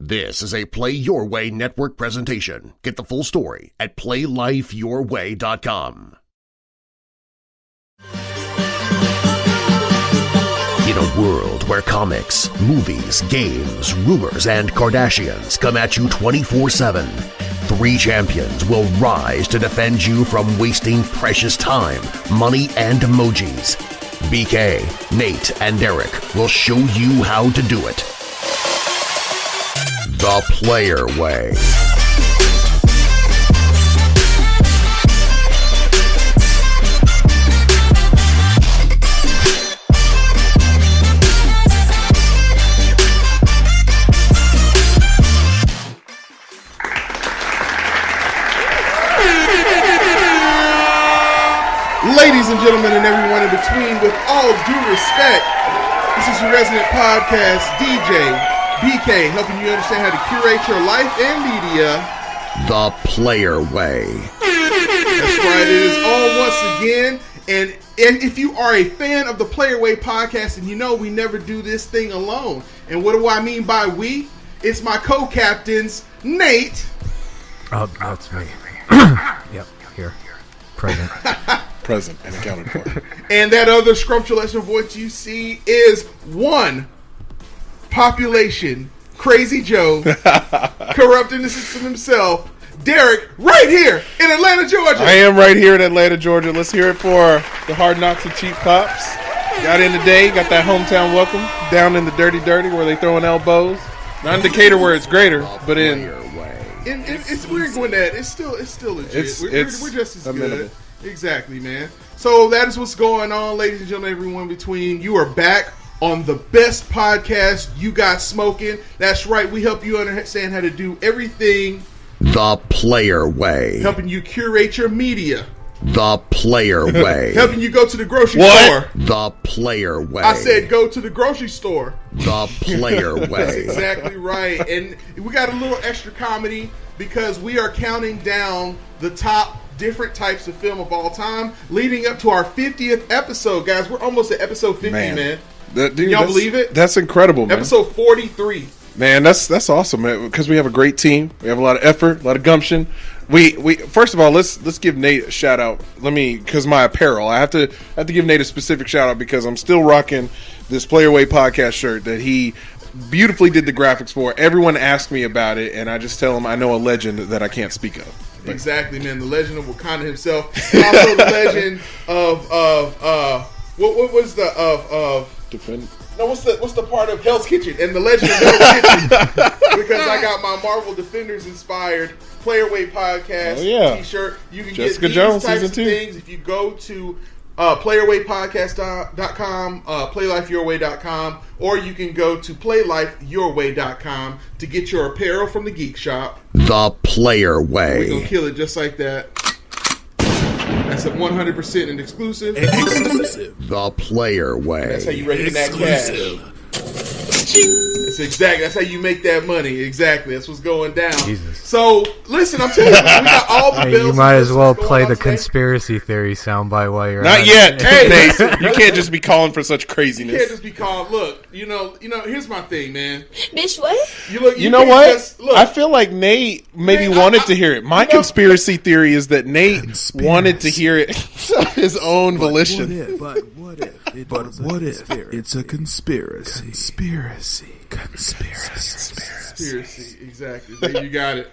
This is a Play Your Way Network presentation. Get the full story at PlayLifeYourWay.com. In a world where comics, movies, games, rumors, and Kardashians come at you 24/7, three champions will rise to defend you from wasting precious time, money, and emojis. BK, Nate, and Derreck will show you how to do it the player way. Ladies and gentlemen and everyone in between, with all due respect, this is your resident podcast DJ, BK, helping you understand how to curate your life and media the player way. That's right, it is all once again. And if you are a fan of the Player Way podcast, and you know we never do this thing alone. And what do I mean by we? It's my co-captains, Nate. Oh, that's me. Yep, here. Present. Present and accounted for. And that other scrumptious voice you see is one population Crazy Joe, corrupting the system himself, Derreck, right here in Atlanta, Georgia. I am right here in Atlanta, Georgia. Let's hear it for the Hard Knocks and Cheap Pops. Got in today, got that hometown welcome down in the dirty where they throwing elbows. Not in Decatur where it's greater, but in. It's weird when that it's still legit. We're just as amenable. Good. Exactly, man. So that is what's going on, ladies and gentlemen, everyone between. You are back on the best podcast you got smoking. That's right. We help you understand how to do everything the player way. Helping you curate your media. The player way. Helping you go to the grocery store. The player way. I said go to the grocery store. The player way. That's exactly right. And we got a little extra comedy because we are counting down the top different types of film of all time, leading up to our 50th episode, guys. We're almost at episode 50, man. Dude, y'all believe it? That's incredible, man. Episode 43. Man, that's awesome, man. Because we have a great team. We have a lot of effort, a lot of gumption. We first of all, let's give Nate a shout out. Because my apparel, I have to give Nate a specific shout out because I'm still rocking this Player Way podcast shirt that he beautifully did the graphics for. Everyone asked me about it, and I just tell them I know a legend that I can't speak of. Exactly, man. The legend of Wakanda himself. Also the legend of what was the of Defend. No, what's the part of Hell's Kitchen and the legend of Hell's Kitchen? Because I got my Marvel Defenders inspired Player Way podcast t-shirt. You can Jessica get these Jones, types of season 2. things if you go to playerwaypodcast.com, playLifeYourWay.com, or you can go to playLifeYourWay.com to get your apparel from the Geek Shop. The player way. We're going to kill it just like that. That's a 100% an exclusive. The player way. That's how you rake in that cash. That's how you make that money. Exactly. That's what's going down. Jesus. So, listen, I'm telling you, we got all the bills. You might as well play the conspiracy theory soundbite while you're Not at yet. it. Hey, you can't just be calling for such craziness. You can't just be calling. Look, you know. Here's my thing, man. Bitch, what? You know what? I feel like Nate maybe wanted to hear it. My conspiracy theory is that Nate wanted to hear it of his own volition. But what if it's a conspiracy? Conspiracy. Exactly. There you got it.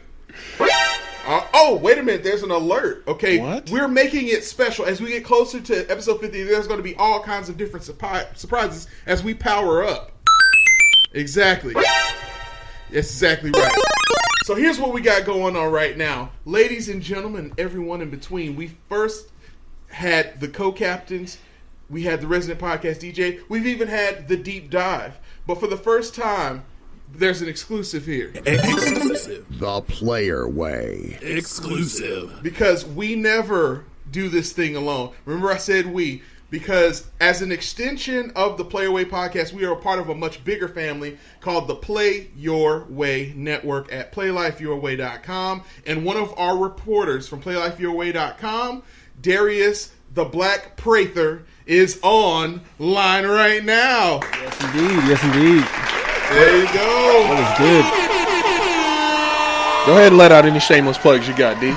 Oh, wait a minute. There's an alert. Okay. What? We're making it special. As we get closer to episode 50, there's going to be all kinds of different surprises as we power up. Exactly. That's exactly right. So here's what we got going on right now. Ladies and gentlemen, everyone in between, we first had the co-captains. We had the resident podcast DJ. We've even had the deep dive. But for the first time, there's an exclusive here. Exclusive. The player way. Exclusive. Because we never do this thing alone. Remember I said we. Because as an extension of the Player Way podcast, we are a part of a much bigger family called the Play Your Way Network at PlayLifeYourWay.com. And one of our reporters from PlayLifeYourWay.com, Darius the Black Prather, is on line right now. Yes, indeed. There you go. That was good. Go ahead and let out any shameless plugs you got, D.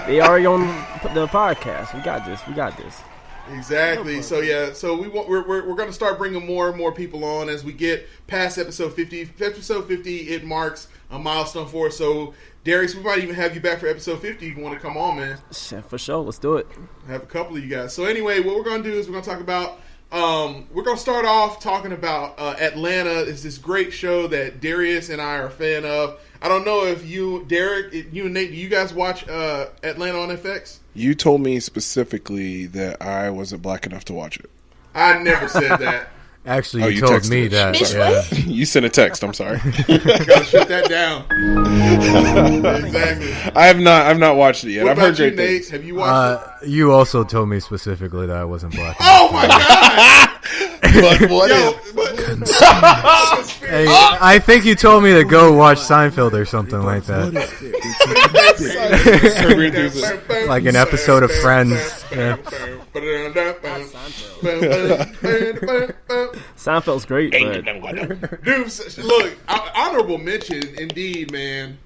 They already on the podcast. We got this. Exactly. So yeah. So we're going to start bringing more and more people on as we get past episode 50. Episode 50, it marks a milestone for us. So Darius, we might even have you back for episode 50 if you want to come on, man. For sure. Let's do it. Have a couple of you guys. So anyway, what we're going to do is we're going to talk about. We're going to start off talking about Atlanta. It's this great show that Darius and I are a fan of. I don't know if you, Derreck, you and Nate, do you guys watch Atlanta on FX? You told me specifically that I wasn't black enough to watch it. I never said that. Actually, you told me that. Yeah. You sent a text. I'm sorry. You gotta shut that down. Exactly. I've not watched it yet. What I've about heard great you, Nate? things. Have you watched it? You also told me specifically that I wasn't black. Oh my god! But what Hey, I think you told me to go watch Seinfeld or something like that. Like an episode of Friends. Yeah. Seinfeld's great, but Dude, look, honorable mention indeed, man.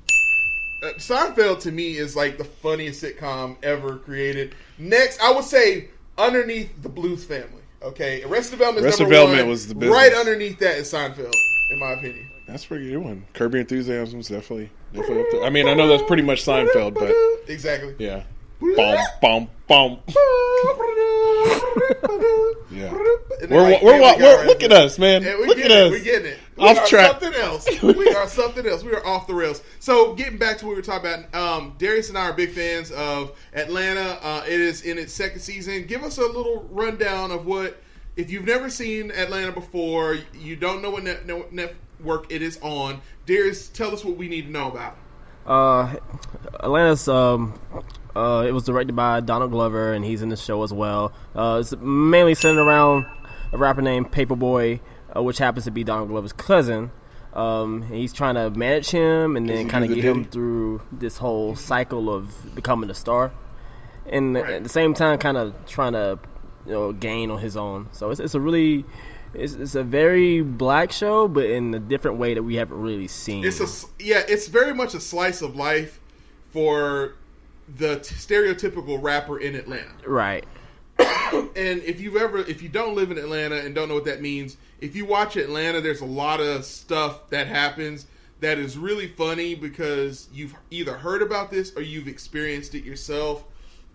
Seinfeld to me is like the funniest sitcom ever created. Next, I would say underneath the Bluth Family. Okay, Arrested Development is number one. Was the business. Right underneath that is Seinfeld, in my opinion. That's a pretty good one. Curb Your Enthusiasm is definitely up there. I mean, I know that's pretty much Seinfeld, but exactly. Yeah. Bom, bom, bom. Yeah. Look at us, man. Look at us. We're getting it. Off track. Something else. We are something else. We are off the rails. So getting back to what we were talking about, Darius and I are big fans of Atlanta. It is in its second season. Give us a little rundown of what, if you've never seen Atlanta before, you don't know what network it is on. Darius, tell us what we need to know about. Atlanta's it was directed by Donald Glover, and he's in the show as well. It's mainly centered around a rapper named Paperboy, which happens to be Donald Glover's cousin. And he's trying to manage him and then kind of get him through this whole cycle of becoming a star, and at the same time kind of trying to gain on his own. So it's a really it's a very black show, but in a different way that we haven't really seen. It's very much a slice of life for the stereotypical rapper in Atlanta. Right. And if you don't live in Atlanta and don't know what that means, if you watch Atlanta, there's a lot of stuff that happens that is really funny because you've either heard about this or you've experienced it yourself.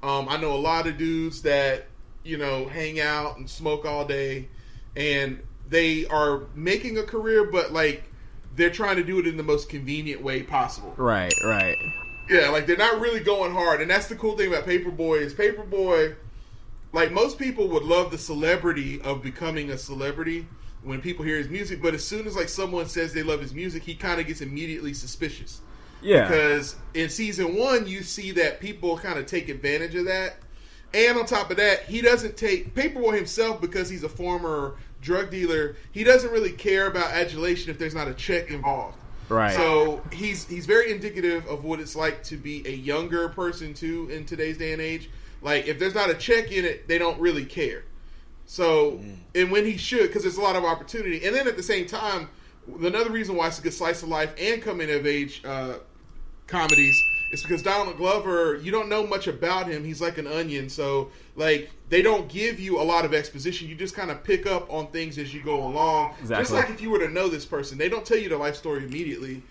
I know a lot of dudes that, hang out and smoke all day, and they are making a career, but like they're trying to do it in the most convenient way possible. Right. Yeah, like they're not really going hard, and that's the cool thing about Paperboy is Paperboy, like most people would love the celebrity of becoming a celebrity when people hear his music, but as soon as like someone says they love his music, he kind of gets immediately suspicious. Yeah. Because in season 1, you see that people kind of take advantage of that, and on top of that, he doesn't take Paperboy himself, because he's a former drug dealer. He doesn't really care about adulation if there's not a check involved. Right. So he's very indicative of what it's like to be a younger person too in today's day and age. Like if there's not a check in it, they don't really care. So and when he should, because there's a lot of opportunity. And then at the same time, another reason why it's a good slice of life and coming of age comedies is because Donald Glover, you don't know much about him. He's like an onion. So like they don't give you a lot of exposition. You just kind of pick up on things as you go along. Exactly. Just like if you were to know this person, they don't tell you the life story immediately.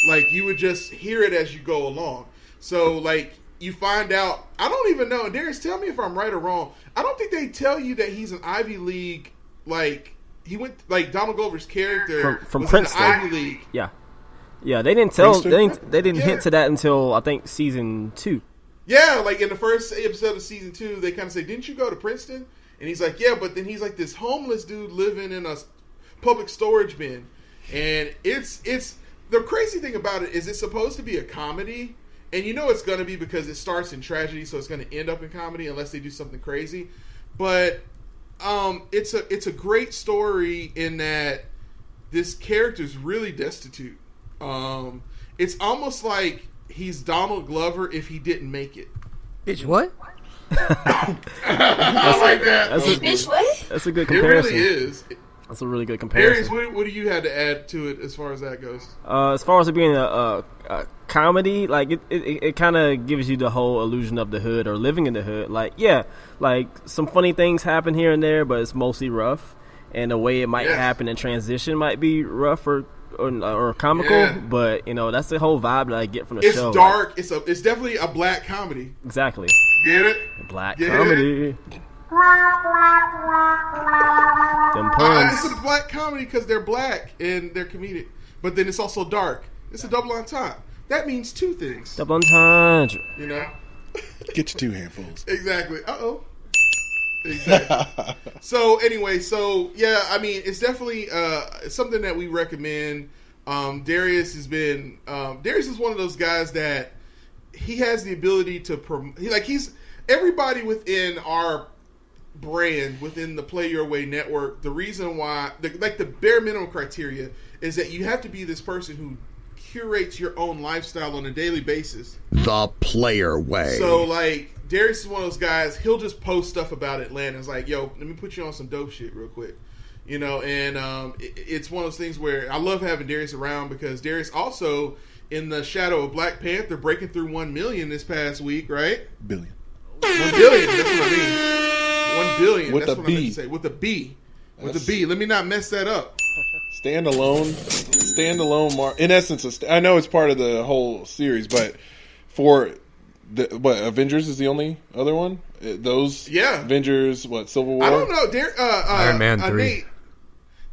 Like you would just hear it as you go along. So like you find out, I don't even know. Darius, tell me if I'm right or wrong. I don't think they tell you that he's an Ivy League. Like he went, like Donald Glover's character from was Princeton. in the Ivy League. Yeah. They didn't tell. Princeton? They didn't hint to that until I think season 2. Yeah, like in the first episode of season 2, they kind of say, "Didn't you go to Princeton?" And he's like, "Yeah," but then he's like this homeless dude living in a public storage bin, and it's the crazy thing about it is it's supposed to be a comedy. And you know it's going to be because it starts in tragedy, so it's going to end up in comedy unless they do something crazy. But it's a great story in that this character's really destitute. It's almost like he's Donald Glover if he didn't make it. Bitch, what? I like that. That's a good comparison. It really is. That's a really good Darius, comparison. what do you have to add to it as far as that goes? As far as it being a comedy, like it kind of gives you the whole illusion of the hood or living in the hood. Like, yeah, like some funny things happen here and there, but it's mostly rough, and the way it might happen and transition might be rough or comical. Yeah. But that's the whole vibe that I get from the show. It's dark. It's definitely a black comedy. Exactly. Get it? Black Get comedy. it? Them It's puns. a black comedy because they're black and they're comedic, but then it's also dark. It's a double entendre. That means two things. Double entendre. You know? Get your 2 handfuls. Exactly. Exactly. So anyway, I mean, it's definitely something that we recommend. Darius is one of those guys that he has the ability to he's everybody within our brand, within the Play Your Way network. The reason why, the bare minimum criteria is that you have to be this person who curates your own lifestyle on a daily basis. The Player Way. So, like, Darius is one of those guys, he'll just post stuff about Atlanta. It's like, yo, let me put you on some dope shit real quick. And it's one of those things where I love having Darius around because Darius also, in the shadow of Black Panther, breaking through 1 million this past week, right? Billion. 1 billion, that's what I mean. 1 billion, With that's a what I meant B. to say. With a B. With a B. Let me not mess that up. Standalone, in essence, I know it's part of the whole series, but for Avengers is the only other one? Those Avengers, Civil War? I don't know. Iron Man 3. Nate,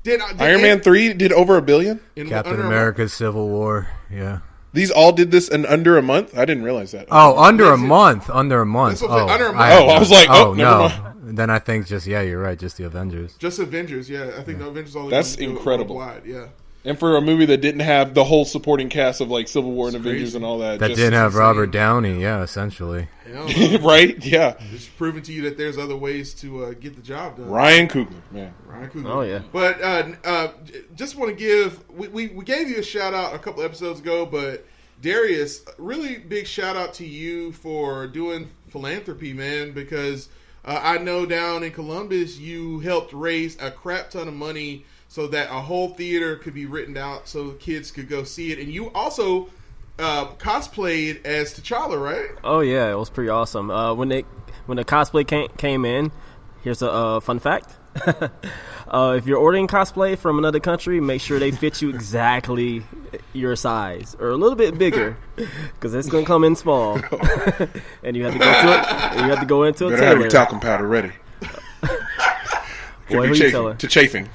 did Iron Man 3 did over $1 billion? Captain America Civil War, yeah. These all did this in under a month? I didn't realize that. Oh, under a month. Under a month. That's what I'm saying, under a month. I was like, never no. mind. Then I think you're right, just the Avengers. Just Avengers, yeah. I think the Avengers only. That's do it incredible. worldwide, yeah. And for a movie that didn't have the whole supporting cast of like Civil War and It's Avengers crazy. and all that. That just didn't have insane. Robert Downey, yeah, essentially. Hell no. right? Yeah. Just proving to you that there's other ways to get the job done. Ryan Coogler, man. Ryan Coogler. Oh, yeah. But just want to give we gave you a shout out a couple episodes ago, but Darius, really big shout out to you for doing philanthropy, man, because I know down in Columbus you helped raise a crap ton of money so that a whole theater could be written out so kids could go see it. And you also cosplayed as T'Challa, right? Oh yeah, it was pretty awesome. When the cosplay came in, here's a fun fact. If you're ordering cosplay from another country, make sure they fit you exactly your size or a little bit bigger, because it's gonna come in small, and you have to go into a Better have tailor. your talcum powder ready. Boy, who you telling? To chafing.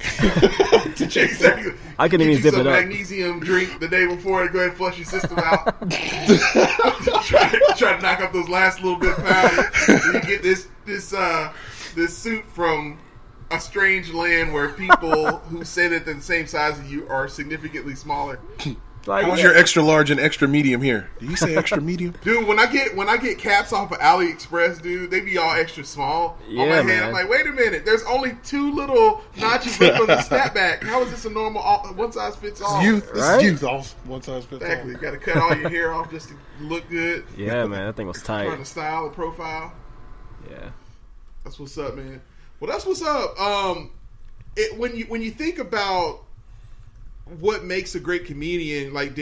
Exactly. I couldn't even zip it up. Magnesium drink the day before to go ahead and flush your system out. try to knock up those last little bit of powder. You get this suit from a strange land where people who say that they're the same size as you are significantly smaller. Like, How's your extra large and extra medium here? Did you say extra medium? Dude, when I get caps off of AliExpress, dude, they be all extra small Yeah, on my head. man. I'm like, wait a minute, there's only 2 little notches left on the snapback. How is this a normal one size fits all? Youth. This Right? is youth. All one size fits all. Exactly. You got to cut all your hair off just to look good. yeah, man, that thing was Trying tight. to style a profile. Yeah. That's what's up, man. Well, that's what's up. When you think about what makes a great comedian, like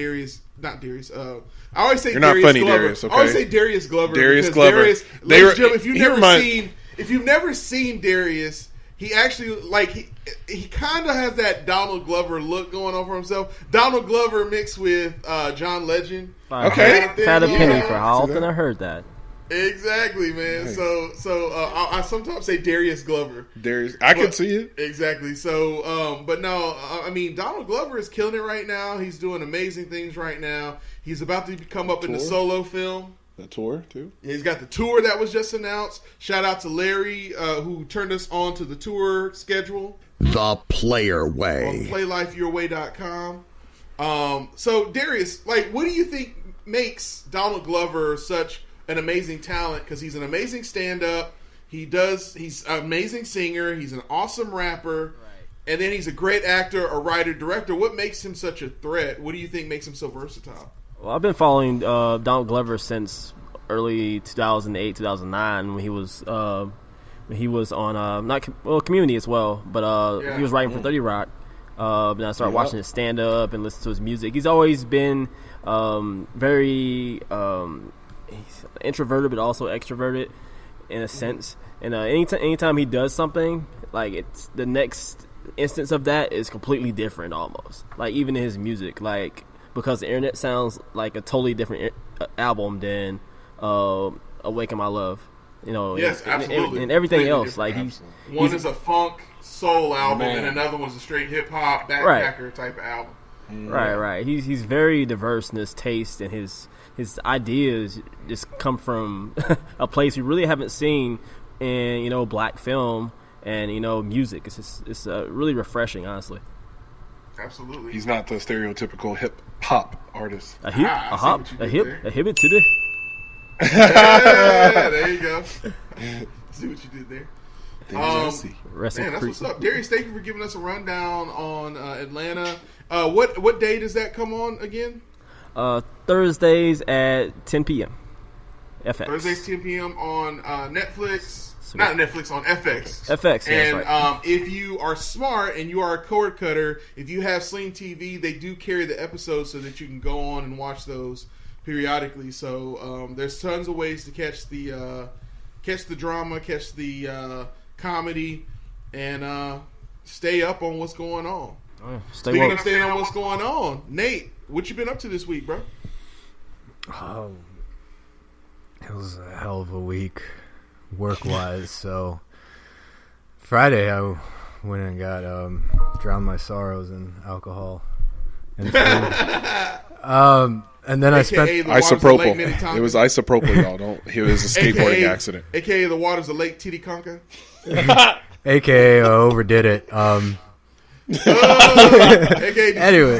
not Darius. I always say You're not Darius funny, Glover. Darius, okay? I always say Darius Glover. Darius because Glover. Darius, They ladies were- and gentlemen, if you've he never seen Darius, he actually he kind of has that Donald Glover look going on for himself. Donald Glover mixed with John Legend. Okay. If I had a penny Yeah. for how often I heard that. Exactly, man. Nice. So I sometimes say Darius Glover. Darius, I can see it. Exactly. So, but no, I mean, Donald Glover is killing it right now. He's doing amazing things right now. He's about to come up in the Tour? solo film. The tour too. He's got the tour that was just announced. Shout out to Larry, who turned us on to the tour schedule The Player on Way. playlifeyourway.com. So, Darius, what do you think makes Donald Glover such an amazing talent? Because he's an amazing stand-up. He's an amazing singer. He's an awesome rapper. And then he's a great actor, a writer, director. What makes him such a threat? What do you think makes him so versatile? Well, I've been following Donald Glover since early 2008, 2009 when he was He was on Community as well, but he was writing for 30 Rock. And I started watching his stand up and listen to his music. He's always been very he's introverted, but also extroverted in a sense. And anytime he does something, like it's the next instance of that is completely different almost. Like even in his music, like because the internet sounds like a totally different album than Awaken My Love. You know, yes, absolutely. And everything Completely else, like one is a funk soul album, and another one's a straight hip hop backpacker type of album. Right. He's very diverse in his taste, and his ideas just come from a place we really haven't seen in black film and music. It's really refreshing, honestly. Absolutely. He's not the stereotypical hip hop artist. A hip today. Yeah, there you go. See what you did there. Rest man, that's what's up. Darius, thank you for giving us a rundown on Atlanta. What day does that come on again? Thursdays at 10 p.m. FX. Thursdays 10 p.m. on Netflix. Sweet. Not Netflix, on FX. FX, yeah, and that's right. If you are smart and you are a cord cutter, if you have Sling TV, they do carry the episodes so that you can go on and watch those periodically. So there's tons of ways to catch the drama, catch the comedy, and stay up on what's going on. Speaking of staying on what's going on, Nate, what you been up to this week, bro? Oh, it was a hell of a week, work-wise. So Friday, I went and got drowned my sorrows in alcohol and food. And then I spent isopropyl. It was isopropyl, y'all. It was a skateboarding accident. AKA the waters of Lake Titicaca. AKA overdid it. Anyway,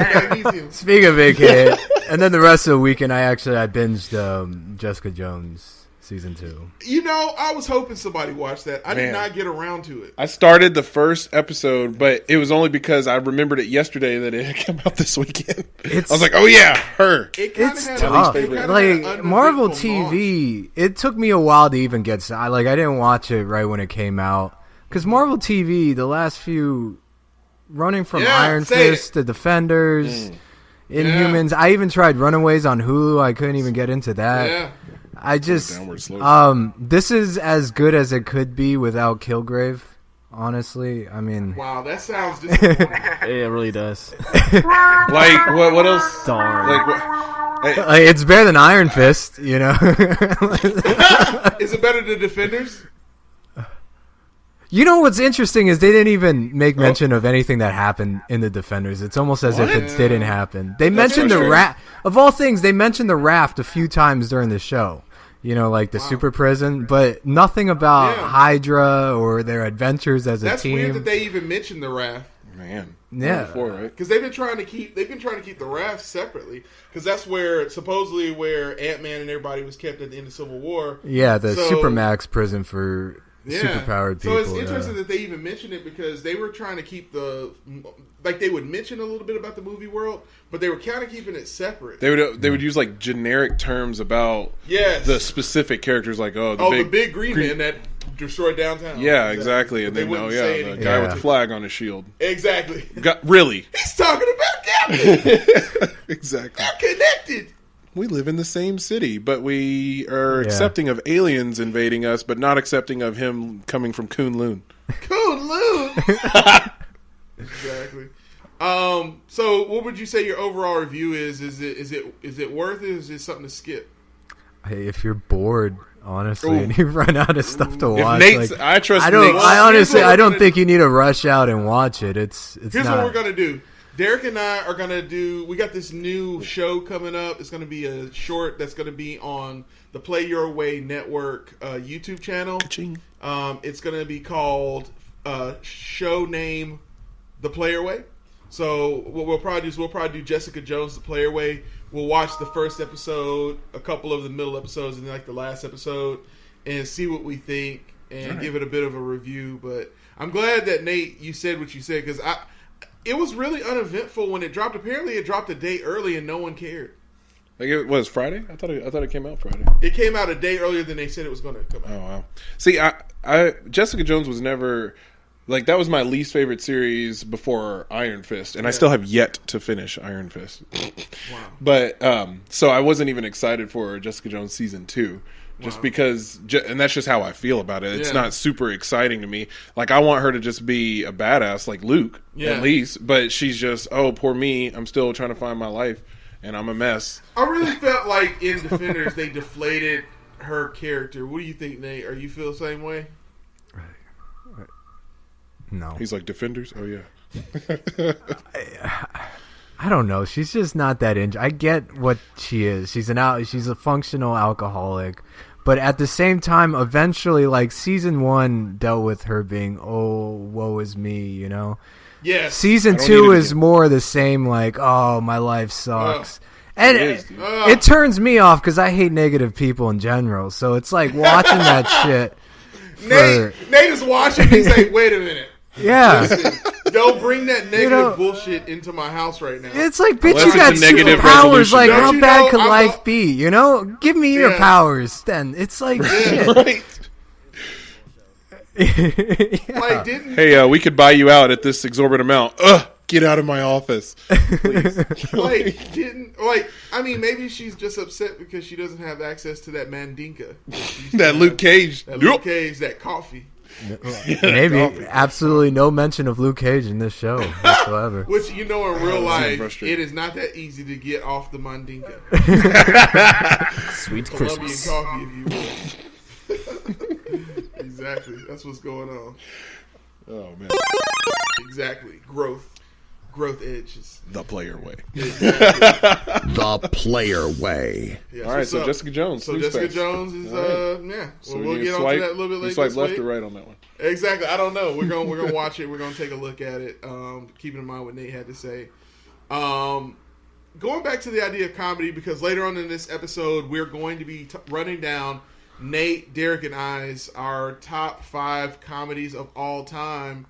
speaking of AKA, and then the rest of the weekend, I binged Jessica Jones season 2. I was hoping somebody watched that. I did not get around to it. I started the first episode, but it was only because I remembered it yesterday that it had come out this weekend. I was like, oh yeah, her. It's tough. Like Marvel TV, it took me a while to even get. I didn't watch it right when it came out because Marvel TV, the last few, running from Iron Fist to Defenders, Inhumans. I even tried Runaways on Hulu. I couldn't even get into that. Yeah. I just this is as good as it could be without Kilgrave. Honestly, I mean, wow, that sounds disappointing. It really does. Like what else? Darn. Like, it's better than Iron Fist, Is it better than Defenders? What's interesting is they didn't even make mention of anything that happened in the Defenders. It's almost as if it didn't happen. They mentioned the raft. Of all things, they mentioned the raft a few times during the show. Like the super prison, but nothing about Hydra or their adventures as a team. That's weird that they even mentioned the raft. Man, yeah, because they've been trying to keep the raft separately because that's supposedly where Ant-Man and everybody was kept at the end of Civil War. Yeah, the Supermax prison for superpowered people. So it's interesting that they even mentioned it because they were trying to keep they would mention a little bit about the movie world, but they were kind of keeping it separate. They would use like generic terms about the specific characters, like the big green man that destroyed downtown. Yeah, exactly. And then the guy with the flag on his shield. Exactly. Really? He's talking about Captain. Exactly. They're connected. We live in the same city, but we are accepting of aliens invading us, but not accepting of him coming from Kunlun. Kunlun. Exactly. So, what would you say your overall review is? Is it worth it? Or is it something to skip? Hey, if you're bored, honestly, and you run out of stuff to watch, I trust. I don't think you need to rush out and watch it. Here's what we're gonna do. Derek and I are going to we got this new show coming up. It's going to be a short that's going to be on the Play Your Way Network YouTube channel. It's going to be called show name The Play Your Way. So what we'll probably do is we'll do Jessica Jones, The Play Your Way. We'll watch the first episode, a couple of the middle episodes, and then the last episode, and see what we think and give it a bit of a review. But I'm glad that, Nate, you said what you said because it was really uneventful when it dropped. Apparently, it dropped a day early and no one cared. Like it was Friday. I thought it came out Friday. It came out a day earlier than they said it was going to come out. Oh wow. See, I Jessica Jones was never like that was my least favorite series before Iron Fist, and I still have yet to finish Iron Fist. Wow. But so I wasn't even excited for Jessica Jones season 2. Just because, and that's just how I feel about it. It's not super exciting to me. Like, I want her to just be a badass like Luke, at least. But she's just, oh, poor me. I'm still trying to find my life, and I'm a mess. I really felt like in Defenders, they deflated her character. What do you think, Nate? Are you feel the same way? No. He's like, Defenders? Oh, yeah. I don't know. She's just not that I get what she is. She's a functional alcoholic. But at the same time, eventually, like, season 1 dealt with her being, oh, woe is me, you know? Yes. Season 2 is more the same, like, oh, my life sucks. And it turns me off because I hate negative people in general. So it's like watching that shit. Nate is watching. He's like, wait a minute. Yeah. Listen, don't bring that negative bullshit into my house right now. It's like, bitch, you got superpowers. Like, how bad could life be? You know? Give me your powers, then. It's like, shit. Right. Like, hey, we could buy you out at this exorbitant amount. Get out of my office, please. I mean, maybe she's just upset because she doesn't have access to that Mandinka. That Luke Cage. That coffee. Maybe absolutely no mention of Luke Cage in this show whatsoever. Which, you know, in real life, it is not that easy to get off the Mandinka. Sweet Colombian Christmas. coffee, if you will. Exactly. That's what's going on. Oh man. Exactly. Growth edges. The player way. Exactly. The player way. Yeah, all right, so Jessica Jones. So Jessica Jones is So we'll get onto that a little bit later. You swipe left or right on that one? Exactly. I don't know. We're gonna watch it. We're gonna take a look at it. Keeping in mind what Nate had to say. Going back to the idea of comedy, because later on in this episode we're going to be running down Nate, Derreck, and our top 5 comedies of all time.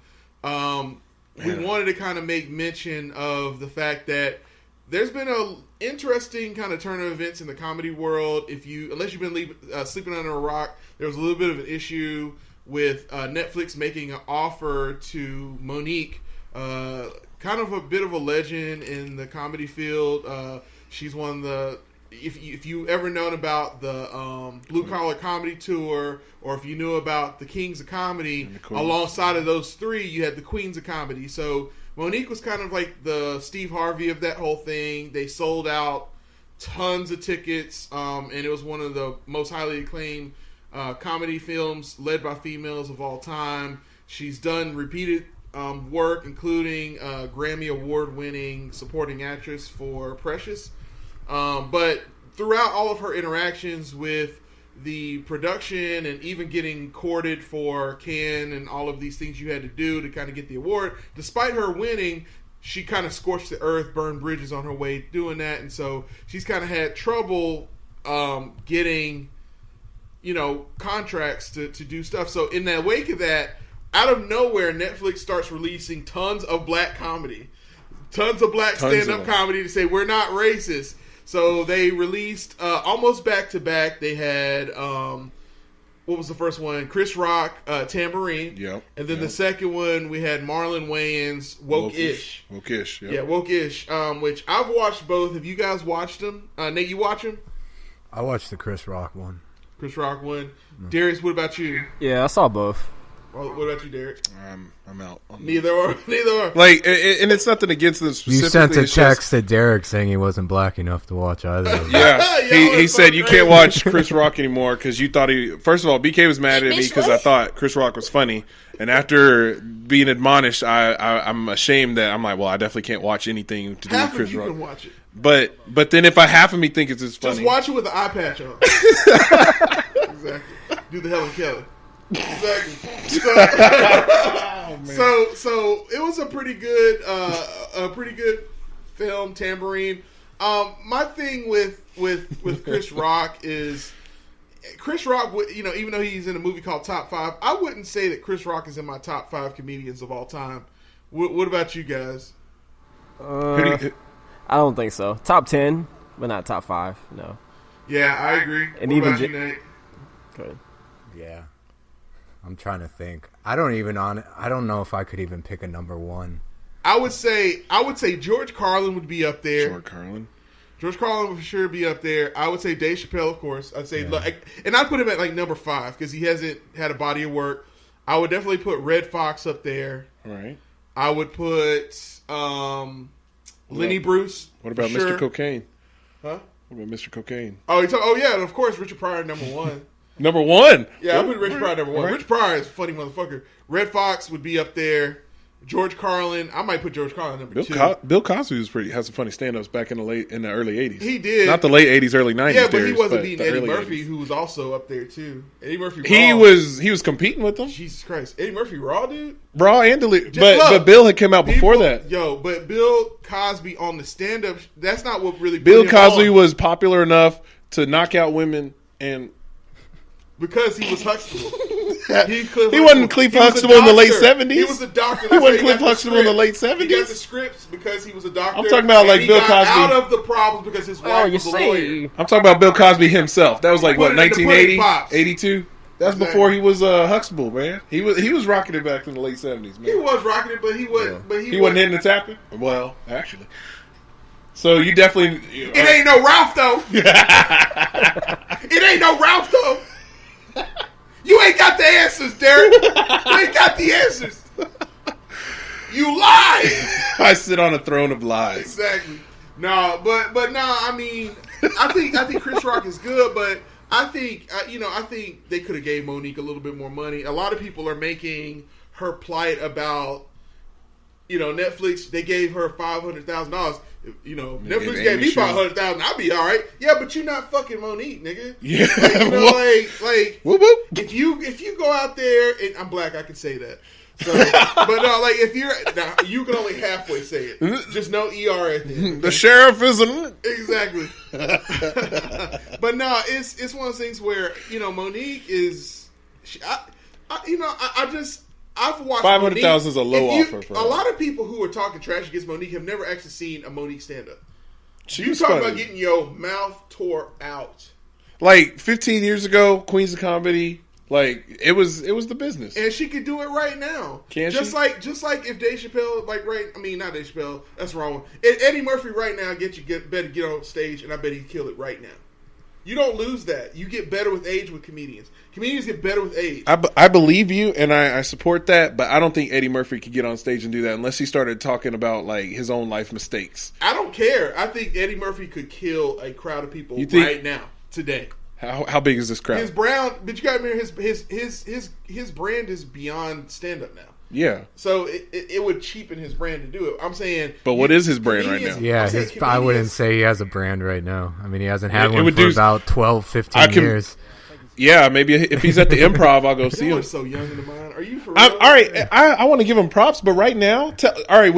We wanted to kind of make mention of the fact that there's been a interesting kind of turn of events in the comedy world. Unless you've been sleeping under a rock, there was a little bit of an issue with Netflix making an offer to Monique, kind of a bit of a legend in the comedy field. She's one of the, if you ever known about the Blue Collar Comedy Tour, or if you knew about the Kings of Comedy, alongside of those 3, you had the Queens of Comedy. So Monique was kind of like the Steve Harvey of that whole thing. They sold out tons of tickets, and it was one of the most highly acclaimed comedy films led by females of all time. She's done repeated work, including Grammy Award-winning supporting actress for Precious. But throughout all of her interactions with the production and even getting courted for Cannes and all of these things you had to do to kind of get the award, despite her winning, she kind of scorched the earth, burned bridges on her way doing that. And so she's kind of had trouble getting, contracts to do stuff. So in the wake of that, out of nowhere, Netflix starts releasing tons of black comedy, tons of black stand-up comedy to say, we're not racist. So they released almost back to back. They had what was the first one? Chris Rock, Tambourine. Yep. And then the second one we had Marlon Wayans, Woke-ish. Woke-ish. Yep. Yeah, Woke-ish. Which I've watched both. Have you guys watched them? Nate, you watch them? I watched the Chris Rock one. Chris Rock one. Darius, what about you? Yeah, I saw both. What about you, Derreck? I'm out. Neither are. Like, and it's nothing against them specifically. You sent a text to Derreck saying he wasn't black enough to watch either. Yeah, he said you can't watch Chris Rock anymore because you thought first of all, BK was mad at me because I thought Chris Rock was funny, and after being admonished, I'm ashamed that I'm like, well, I definitely can't watch anything to do with Chris Rock. Can watch it. But then if half of me think it's just funny, just watch it with the eye patch on. Exactly. Do the Helen Keller. Exactly. So it was a pretty good film, Tambourine. My thing with Chris Rock is Chris Rock. Even though he's in a movie called Top 5, I wouldn't say that Chris Rock is in my top 5 comedians of all time. What about you guys? I don't think so. Top 10. but not top 5. No. Yeah, I agree. And what even about you, Nate? Good. Yeah. I'm trying to think. I don't know if I could even pick a number 1. I would say George Carlin would be up there. George Carlin would for sure be up there. I would say Dave Chappelle, of course. I'd say, and I'd put him at like number 5 because he hasn't had a body of work. I would definitely put Red Fox up there. All right. I would put Lenny Bruce. What about Mr. Cocaine? Huh? What about Mr. Cocaine? Oh yeah, and of course Richard Pryor number 1. Number 1? Yeah, I put Richard Pryor number 1. Right. Richard Pryor is a funny motherfucker. Red Fox would be up there. George Carlin, I might put George Carlin number 2. Bill Cosby has some funny stand-ups back in the early 80s. He did. Not the late 80s, early 90s. Yeah, but he wasn't beating Eddie Murphy, 80s. who was also up there too. Eddie Murphy Raw. He was competing with them. Jesus Christ. Eddie Murphy Raw, dude? Raw and but Bill had come out before that. Yo, but Bill Cosby on the stand-up, that's not what really Bill Cosby was popular enough to knock out women and... Because he was Huxtable. He wasn't Cliff Huxtable in the late 70s. He was a doctor. He wasn't Cliff Huxtable in the late 70s. He got the scripts because he was a doctor. I'm talking about like Bill Cosby. Out of the problems because his wife was a lawyer. I'm talking about Bill Cosby himself. That was like what, 1980, 82? That's before he was Huxtable, man. He was rocking it back in the late 70s, man. He was rocking it, but he wasn't. Yeah. But he wasn't hitting the tapping. Well, actually. So you definitely. It ain't no Ralph though. It ain't no Ralph though. You ain't got the answers, Derek. You ain't got the answers. You lie. I sit on a throne of lies. Exactly. No, but no. I mean, I think Chris Rock is good, but I think I think they could have gave Monique a little bit more money. A lot of people are making her plight about Netflix. They gave her $500,000. Netflix gave me $500,000. I'll be all right. Yeah, but you're not fucking Monique, nigga. Yeah, like whoop, whoop. If you go out there, and I'm black, I can say that. So, but no, like if you can only halfway say it. Just no ER at the end. Okay? The sheriff isn't exactly. But no, it's one of those things where Monique is. I've watched $500,000 is a low offer for her. A lot of people who are talking trash against Monique have never actually seen a Monique stand up. You was talking funny. about getting your mouth tore out. Like 15 years ago, Queens of Comedy, like it was the business. And she could do it right now. Can just she? Just like if Dave Chappelle, not Dave Chappelle, that's the wrong one. If Eddie Murphy right now better get on stage, and I bet he'd kill it right now. You don't lose that. You get better with age with comedians. Comedians get better with age. I believe you, and I support that, but I don't think Eddie Murphy could get on stage and do that unless he started talking about like his own life mistakes. I don't care. I think Eddie Murphy could kill a crowd of people right now, today. How big is this crowd? His but you got to remember his brand is beyond stand up now. Yeah. So it would cheapen his brand to do it. I'm saying. But what is his brand right now? Yeah, I wouldn't say he has a brand right now. I mean, he hasn't had one for about 12, 15 years. Yeah, maybe if he's at the Improv, I'll go see him. So young in the mind. Are you for real? All right, I want to give him props, but right now, I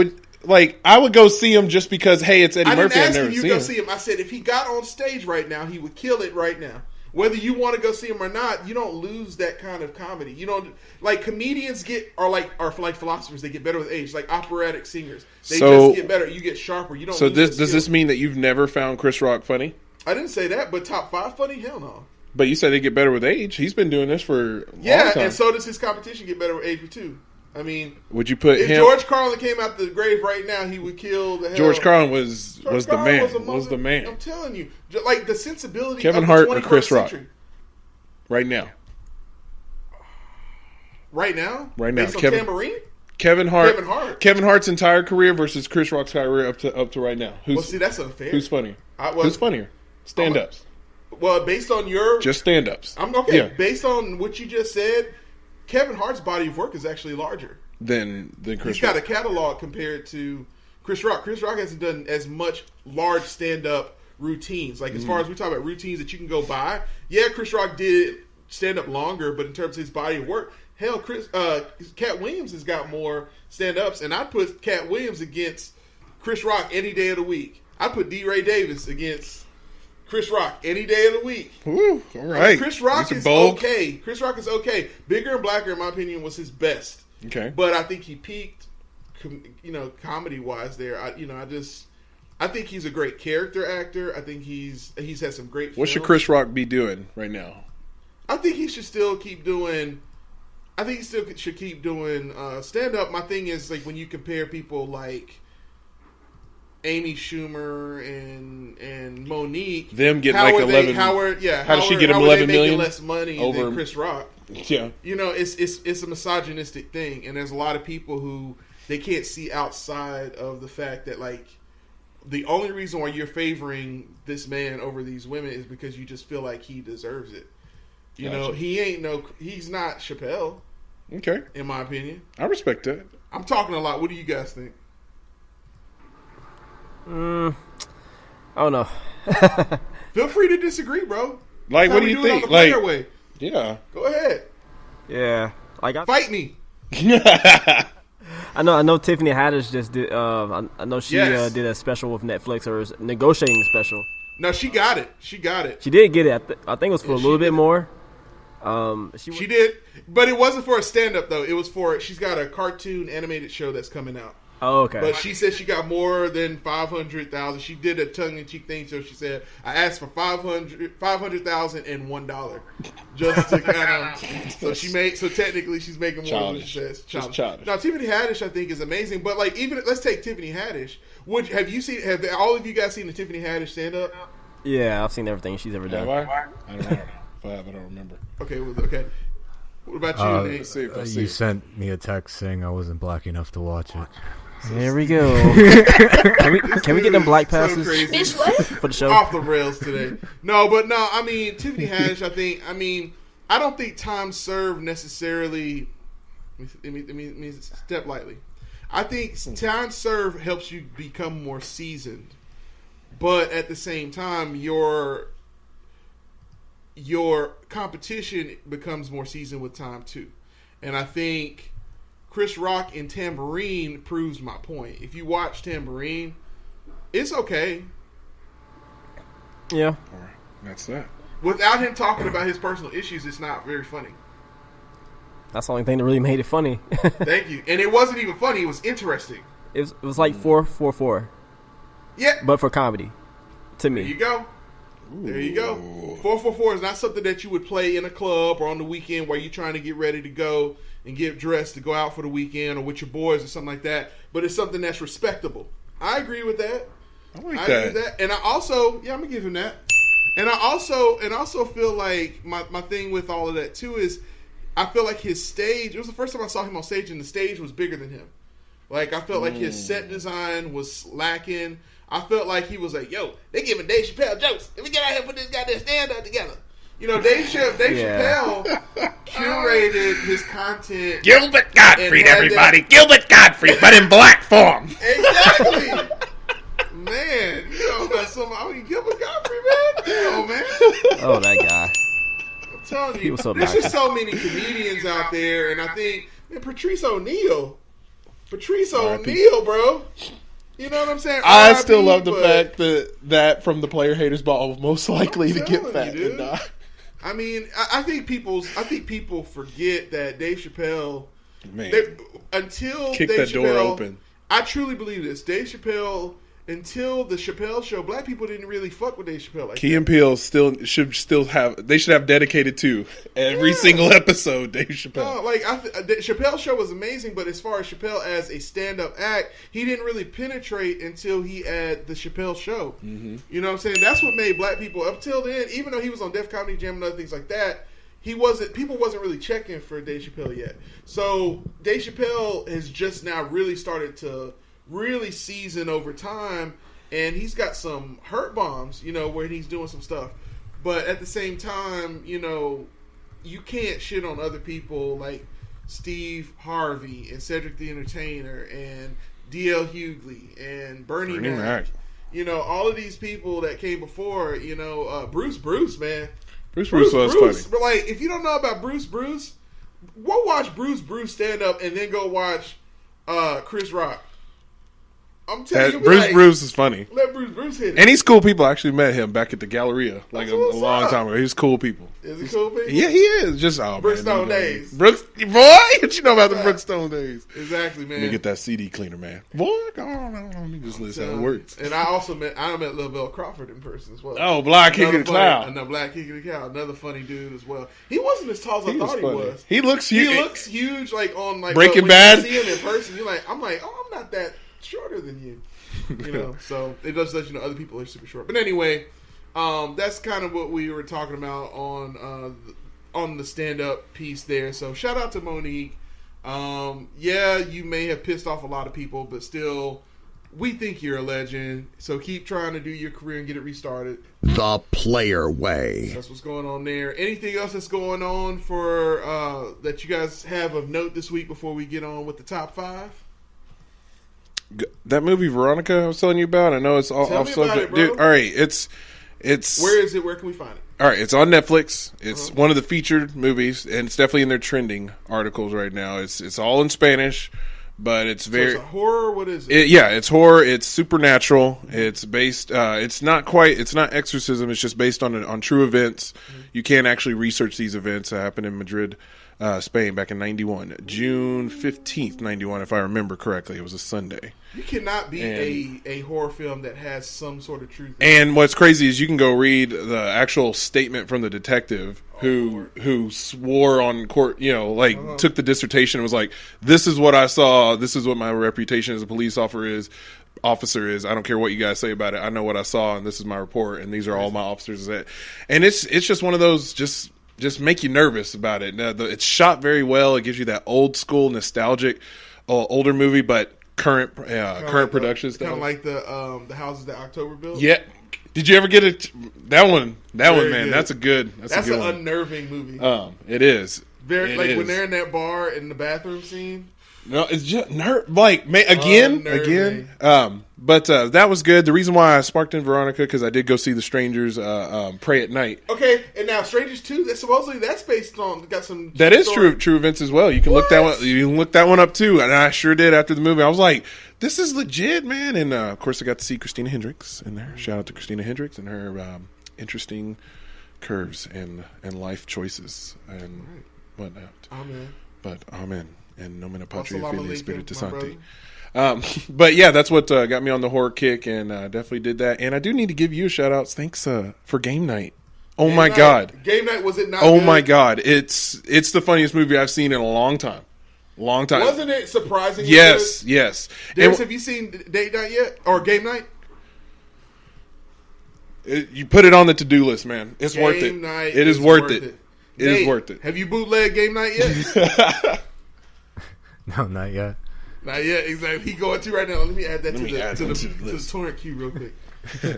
would go see him just because, hey, it's Eddie Murphy. I've never seen him. Go see him. I said if he got on stage right now, he would kill it right now. Whether you want to go see him or not, you don't lose that kind of comedy. You don't like comedians are like philosophers. They get better with age. Like operatic singers, they just get better. You get sharper. You don't. So does this mean that you've never found Chris Rock funny? I didn't say that, but top 5 funny? Hell no. But you said they get better with age. He's been doing this for a long time. And so does his competition get better with age too. I mean, would you put if him? George Carlin came out the grave right now, he would kill the hell. George Carlin was the man. Was the man. I'm telling you, like the sensibility. Kevin of Hart the or Chris Rock? Century. Right now. Right now. Based on Tambourine? Kevin Hart's entire career versus Chris Rock's career up to right now. That's unfair. Who's funnier? Who's funnier? Stand-ups. Well, based on your just stand-ups. I'm okay. Yeah. Based on what you just said, Kevin Hart's body of work is actually larger than Chris Rock. He's got a catalog compared to Chris Rock. Chris Rock hasn't done as much large stand-up routines. Like as far as we talk about routines that you can go by, yeah, Chris Rock did stand up longer, but in terms of his body of work, hell, Cat Williams has got more stand-ups, and I'd put Cat Williams against Chris Rock any day of the week. I'd put D. Ray Davis against Chris Rock any day of the week. Ooh, all right. Chris Rock is okay. Chris Rock is okay. Bigger and Blacker, in my opinion, was his best. Okay. But I think he peaked, comedy-wise there. I think he's a great character actor. I think he's had some great. What should Chris Rock be doing right now? I think he should still keep doing. I think he still should keep doing stand up. My thing is like when you compare people like Amy Schumer and Monique, them getting like 11. How does she get them 11 million less money over than Chris Rock? Yeah, you know, it's a misogynistic thing, and there's a lot of people who they can't see outside of the fact that like the only reason why you're favoring this man over these women is because you just feel like he deserves it. You know, he's not Chappelle. Okay, in my opinion, I respect that. I'm talking a lot. What do you guys think? I don't know. Feel free to disagree, bro. Like, what do you think? Like, way. Yeah, go ahead. Yeah, like fight me. I know. Tiffany Haddish just did. I know she did a special with Netflix, or a negotiating special. No, she got it. She did get it. I think it was for a little bit more. She did, but it wasn't for a stand-up though. It was for she's got a cartoon animated show that's coming out. Oh, okay. But she said she got more than 500,000. She did a tongue-in-cheek thing, so she said, "I asked for $500,000 and $1 just to kind of." So she made. So technically, she's making more than she says. Childish. Now, Tiffany Haddish, I think, is amazing. But like, even let's take Tiffany Haddish. Have all of you guys seen the Tiffany Haddish stand-up? Yeah, I've seen everything she's ever done. Have I? I don't know. If I have, I don't remember. Okay. What about you, Nate? You sent me a text saying I wasn't black enough to watch it. There we go. Can we get them black passes for the show? Off the rails today. No. I mean, Tiffany Haddish. I don't think time served necessarily. Let me step lightly. I think time served helps you become more seasoned, but at the same time, your competition becomes more seasoned with time too, and I think Chris Rock in Tambourine proves my point. If you watch Tambourine, it's okay. Yeah. That's that. Without him talking about his personal issues, it's not very funny. That's the only thing that really made it funny. Thank you. And it wasn't even funny. It was interesting. It was like 4-4-4. Yeah. But for comedy. To me. There you go. There you go. 4-4-4 is not something that you would play in a club or on the weekend where you're trying to get ready to go and get dressed to go out for the weekend or with your boys or something like that. But it's something that's respectable. I agree with that. I agree with that. And I also, I'm gonna give him that. And I also feel like my thing with all of that too is I feel like his stage. It was the first time I saw him on stage, and the stage was bigger than him. Like I felt like his set design was lacking. I felt like he was like, "Yo, they giving Dave Chappelle jokes. Let me get out here and put this goddamn stand up together." You know, Dave Chappelle curated his content. Gilbert Gottfried, everybody. Gilbert Gottfried, but in black form. Exactly. Man, you know about somebody. Gilbert Gottfried, man. Oh, man. Oh, that guy. I'm telling you. There's just so many comedians out there, and I think, man, Patrice O'Neal, bro. You know what I'm saying? I still love the fact that from the Player Haters Ball was most likely to get fat and die. I mean, I think people forget that Dave Chappelle, until kick Dave that Chappelle, door open. I truly believe this. Dave Chappelle, until the Chappelle Show, black people didn't really fuck with Dave Chappelle. Key and Peele should have dedicated to every single episode Dave Chappelle. No, like the Chappelle Show was amazing, but as far as Chappelle as a stand-up act, he didn't really penetrate until he had the Chappelle Show. Mm-hmm. You know what I'm saying? That's what made black people up till then. Even though he was on Def Comedy Jam and other things like that, people wasn't really checking for Dave Chappelle yet. So Dave Chappelle has just now really started to really season over time, and he's got some hurt bombs, you know, where he's doing some stuff. But at the same time, you know, you can't shit on other people like Steve Harvey and Cedric the Entertainer and D.L. Hughley and Bernie Mac. You know, all of these people that came before, you know, Bruce, man. Bruce was funny. But like, if you don't know about Bruce, go watch Bruce stand up and then go watch Chris Rock. I'm telling you, Bruce is funny. Let Bruce hit it. And he's cool people. I actually met him back at the Galleria like a long time ago. He's cool people. Is he cool people? Yeah, he is. Just Brookstone days. Boy, what you know about the Brookstone days? Exactly, man. Let me get that CD cleaner, man. Boy, let me just listen how it works. And I met Lil Bell Crawford in person as well. Oh, Black King of the Cloud. Black King of the Cloud. Another funny dude as well. He wasn't as tall as I thought he was. He looks huge. He looks huge, like on like Breaking when Bad. You see him in person, I'm like, oh, I'm not that shorter than you. You know, so it does let you know other people are super short. But anyway, that's kind of what we were talking about on the stand-up piece there. So shout out to Monique. Yeah, you may have pissed off a lot of people, but still, we think you're a legend. So keep trying to do your career and get it restarted. The Player Way. So that's what's going on there. Anything else that's going on for that you guys have of note this week before we get on with the top 5? That movie Veronica I was telling you about. I know it's all off subject, dude. All right, it's where is it? Where can we find it? All right, it's on Netflix. It's one of the featured movies, and it's definitely in their trending articles right now. It's all in Spanish, but it's very it's a horror. What is it? Yeah, it's horror. It's supernatural. It's based. It's not exorcism. It's just based on true events. You can actually research these events that happened in Madrid, Spain, back in '91, June 15th, '91, if I remember correctly. It was a Sunday. You cannot beat a horror film that has some sort of truth. And what's crazy is you can go read the actual statement from the detective who swore on court, took the dissertation and was like, this is what I saw, this is what my reputation as a police officer is. I don't care what you guys say about it. I know what I saw, and this is my report, and these are all my officers. And it's just one of those just make you nervous about it. It's shot very well. It gives you that old school nostalgic older movie, but current production stuff. Kind of like the houses that October built. Yeah. Did you ever get it? That one, man. Good. That's a good an one. Unnerving movie. It is. Very when they're in that bar in the bathroom scene. No, it's just again. But that was good. The reason why I sparked in Veronica because I did go see The Strangers Pray at Night. Okay, and now Strangers 2. That's based on got some. That is true events as well. You can look that one. You can look that one up too. And I sure did after the movie. I was like, this is legit, man. And of course, I got to see Christina Hendricks in there. Shout out to Christina Hendricks and her interesting curves and life choices and whatnot. Amen. But amen. And Nomina Patria Filii Spiritus Sancti. But yeah, that's what got me on the horror kick, and definitely did that. And I do need to give you a shout out. Thanks for Game Night. Oh my God, Game Night, was it not? Oh good? My God, it's the funniest movie I've seen in a long time. Wasn't it surprising? Yes. Darius, have you seen Date Night yet or Game Night? You put it on the to-do list, man. It's worth it. It is worth it. It is worth it. Have you bootlegged Game Night yet? No, not yet. Not yet, exactly. He going to right now. Let me add that to the torrent queue real quick.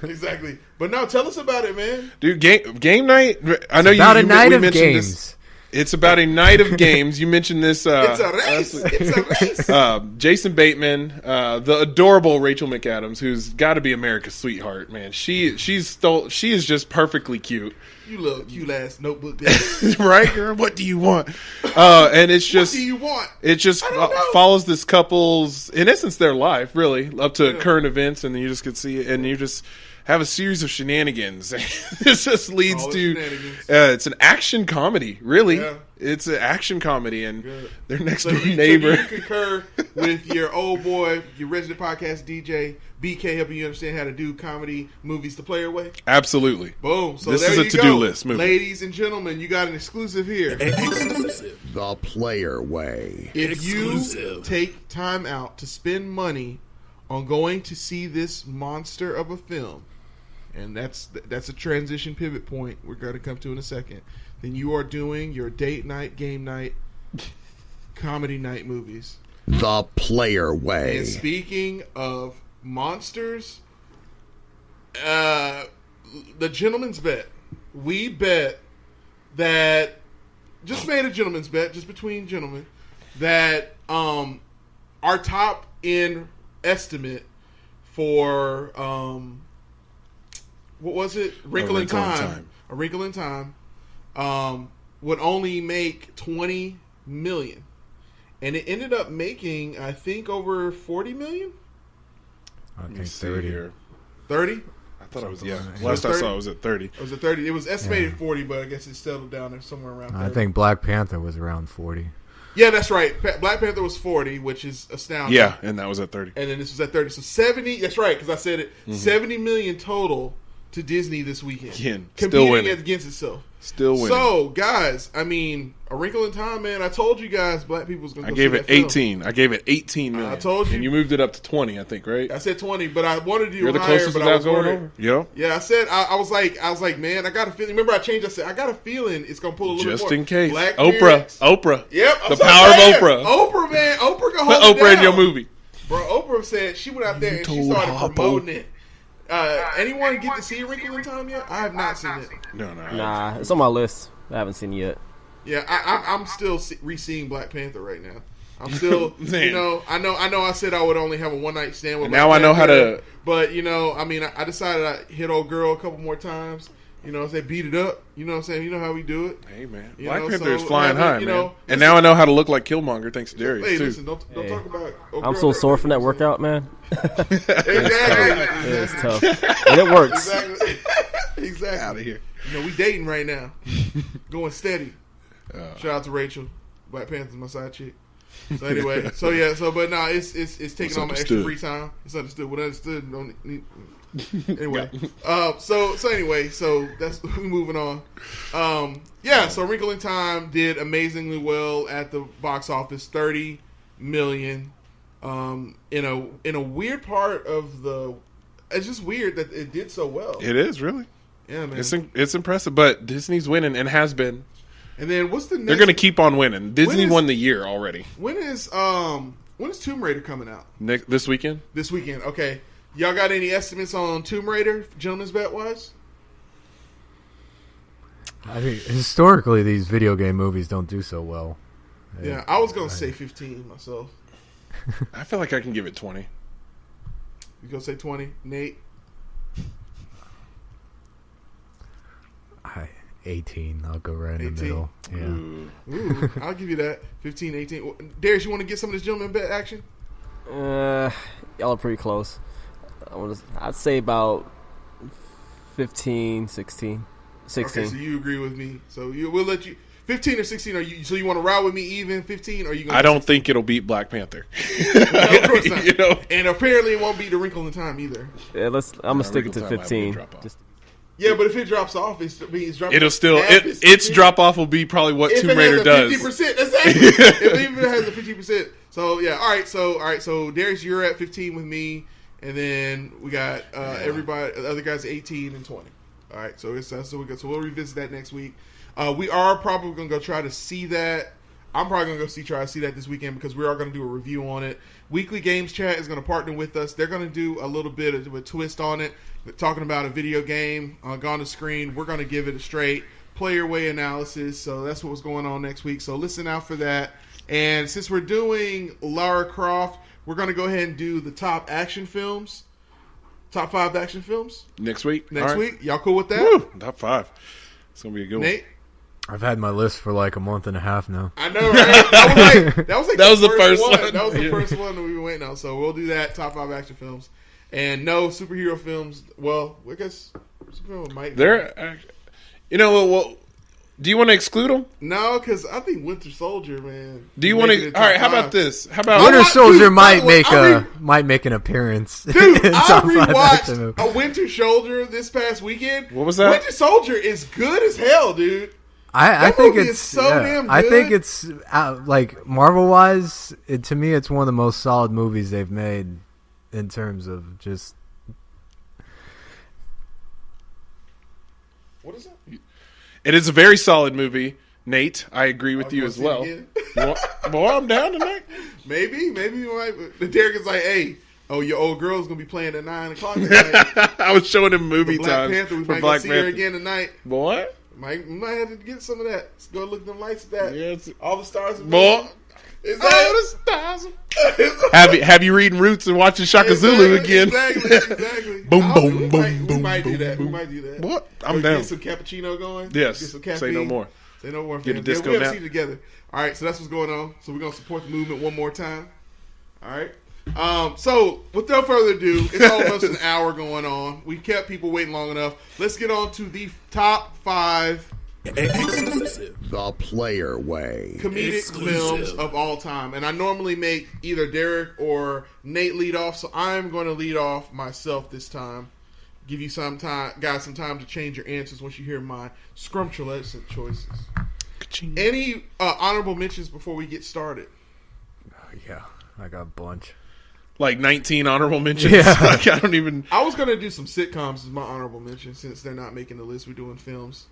Exactly. But no, tell us about it, man. Dude, game night. I know you mentioned this. It's about a night of games. You mentioned this. It's a race. It's a race. Jason Bateman, the adorable Rachel McAdams, who's got to be America's sweetheart, man. She is just perfectly cute. You little cute ass notebook, right, girl? What do you want? And it's just what do you want? It just follows this couple's, in essence, their life, really, up to current events, and then you just can see it, and you just have a series of shenanigans. This just leads to it's an action comedy, really. Yeah. It's an action comedy, and their next door neighbor. So you concur with your old boy, your resident podcast DJ BK, helping you understand how to do comedy movies the player way. Absolutely. Boom. So this there is a you to-do go. list movie. Ladies and gentlemen, you got an exclusive here. The Player Way. If you take time out to spend money on going to see this monster of a film, and that's a transition pivot point we're going to come to in a second, then you are doing your date night, game night, comedy night movies. The Player Way. And speaking of monsters, the gentleman's bet. We bet that, just made a gentleman's bet, just between gentlemen, that our top end estimate for what was it? A Wrinkle in Time would only make $20 million, and it ended up making, I think, over $40 million. I think 30. 30? I thought it was, last I saw it was at 30. It was at 30. It was estimated 40, but I guess it settled down there somewhere around 30. I think Black Panther was around 40. Yeah, that's right. Black Panther was 40, which is astounding. Yeah, and that was at 30. And then this was at 30. So 70, that's right, because I said it, 70 million total to Disney this weekend. Again, competing still winning. against itself. Still winning. So, guys, I mean, A Wrinkle in Time, man, I told you guys black people was going to go see that film. film. I gave it 18 million. I told you. And you moved it up to 20, I think, right? I said 20, but I wanted to do You're the higher, closest but to I that was going worried. over? Yeah. Yeah, I said, I was like, man, I got a feeling. Remember I changed, I said, I got a feeling it's going to pull a little Just bit more. in case. Black Oprah. parents. Oprah. Yep. The power of Oprah. Oprah, man. Oprah going to hold Put it Oprah down. in your movie. Bro, Oprah said she went out there and she started promoting it. Anyone get to see A Wrinkle in Time yet? I have not seen it. No. Nah, it's on my list. I haven't seen it yet. Yeah, I'm still re-seeing Black Panther right now. I'm still, Man. I know. I said I would only have a one night stand with. Now Black I know how Panther, to. But I mean, I decided I hit old girl a couple more times. Say beat it up. You know what I'm saying? You know how we do it. Hey man, You Black know, Panther so is flying high, man. listen, And now I know how to look like Killmonger thanks to Darius Hey, too. listen, don't talk about. I'm so sore from that workout, man. Exactly. It's tough. And it works. Exactly. Out of here. We dating right now, going steady. Shout out to Rachel. Black Panther's my side chick. So anyway, but no, it's taking all my extra free time. It's understood. What understood don't need. Anyway, so that's we moving on. So Wrinkle in Time did amazingly well at the box office, 30 million. In a weird part of the, it's just weird that it did so well. It is really. Yeah, man. It's impressive, but Disney's winning and has been. And then what's the next? They're going to keep on winning. Disney won the year already. When is Tomb Raider coming out? This weekend? This weekend. Okay. Y'all got any estimates on Tomb Raider, gentlemen's bet wise? I think historically these video game movies don't do so well. Yeah, I was gonna say 15 myself. I feel like I can give it 20. You gonna say 20, Nate? 18. I'll go right in 18? the middle. Yeah. Ooh, I'll give you that. 15, 18. Darius, you want to get some of this gentleman bet action? Y'all are pretty close. I'd say about 15, 16. 16. Okay, so you agree with me. So we'll let you 15 or 16. So you want to ride with me even 15, or you? I don't think it'll beat Black Panther. No, of course not. And apparently it won't beat The Wrinkle in Time either. Yeah, I'm gonna stick it to 15. Yeah, but if it drops off, it's dropping. It'll still its drop off will be probably what Tomb Raider does. 50%, exactly. If it even has a 50%. So yeah, all right. So Darius, you're at 15 with me, and then we got everybody. The other guys 18 and 20. All right. So we'll revisit that next week. We are probably gonna go try to see that. I'm probably gonna try to see that this weekend because we are gonna do a review on it. Weekly Games Chat is gonna partner with us. They're gonna do a little bit of a twist on it, talking about a video game gone to screen. We're gonna give it a straight player way analysis. So that's what's going on next week. So listen out for that. And since we're doing Lara Croft, we're gonna go ahead and do the top action films, top 5 action films next week. Next week, y'all cool with that? Woo, top 5. It's gonna be a good Nate? one. I've had my list for like a month and a half now. I know, right? That was the first one. That was the Yeah. first one that we were waiting on. So we'll do that, top 5 action films. And no superhero films. Well, I guess superhero might. Well, do you want to exclude them? No, because I think Winter Soldier, man. Do you want to? All right, how about this? How about Winter Soldier might dude, might make an appearance. Dude, in I top 5 action rewatched movies. a Winter Soldier this past weekend. What was that? Winter Soldier is good as hell, dude. I That think movie it's is so damn I think good. it's like Marvel wise. To me, it's one of the most solid movies they've made in terms of just. What is that? It is a very solid movie, Nate. I agree with you you as wanna well. see it Boy, I'm down tonight. Maybe you might. The Derreck is like, hey, your old girl's gonna be playing at 9 o'clock tonight. I was showing him movie Black times Panther. We for might go Black see Panther. her again tonight. Boy, We might have to get some of that. Let's go look at them lights at that. Yeah, all the stars. boy. Is All the stars. Have you reading Roots and watching Shaka Zulu again? Exactly. Boom, boom, We boom, might boom, do that. boom, We might do that. What? I'm Or down. Get some cappuccino going. Yes. Get some Say caffeine. no more. Say no more. Get a fam. disco we have nap. to see it together. All right. So that's what's going on. So we're gonna support the movement one more time. All right. So, without further ado, it's almost an hour going on. We kept people waiting long enough. Let's get on to the top 5 Exclusive. The Player Way. comedic films of all time. And I normally make either Derek or Nate lead off, so I'm going to lead off myself this time. Give you some time, guys, some time to change your answers once you hear my scrumptious choices. Ka-ching. Any honorable mentions before we get started? Yeah, I got a bunch. Like 19 honorable mentions. Yeah. Like, I don't even. I was going to do some sitcoms as my honorable mention since they're not making the list. We're doing films.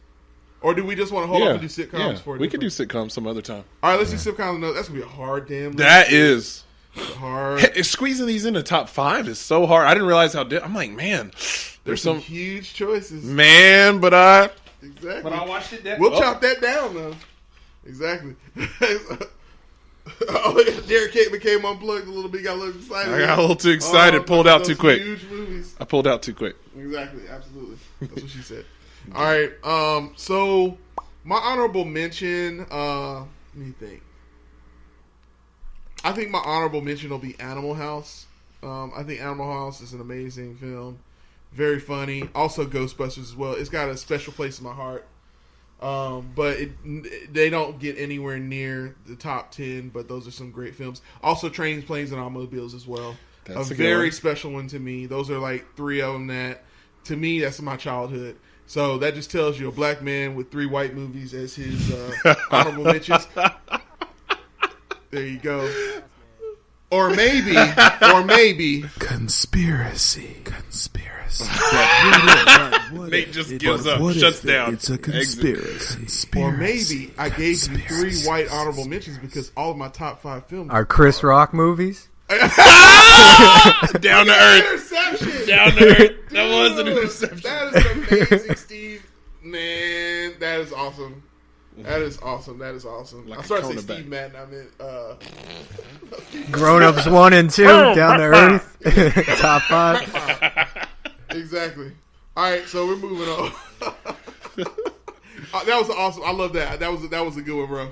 Or do we just want to hold off and do sitcoms for we could do sitcoms some other time. All right, let's do sitcoms. No, that's going to be a hard damn list. That is hard. squeezing these into top 5 is so hard. I didn't realize how. I'm like, man, There's some huge choices. Man, but I watched it. That We'll chop that down though. Exactly. Derek Kate became unplugged a little bit. Got a little excited. I got a little too excited. Pulled out too quick. Huge movies. I pulled out too quick. Exactly. Absolutely. That's what she said. All right. So my honorable mention. Let me think. I think my honorable mention will be Animal House. I think Animal House is an amazing film. Very funny. Also Ghostbusters as well. It's got a special place in my heart. But they don't get anywhere near the top 10, but those are some great films. Also Trains, Planes, and Automobiles as well. That's a a good very one. special one to me. Those are like 3 of them that, to me, that's my childhood. So that just tells you a black man with 3 white movies as his honorable mentions. There you go. Or maybe Conspiracy. Nate just gives up, shuts down. It's a conspiracy. or maybe I gave you 3 white honorable mentions because all of my top 5 films Are Chris Rock movies? Down to earth. interception. Down to earth. That was an interception. That is amazing, Steve. Man, that is awesome. That is awesome. Like I'm a starting to say cornerback. Steve Madden. I meant Grown Ups 1 and 2, Down to Earth, top 5. exactly. All right, so we're moving on. That was awesome. I love that. That was a good one, bro.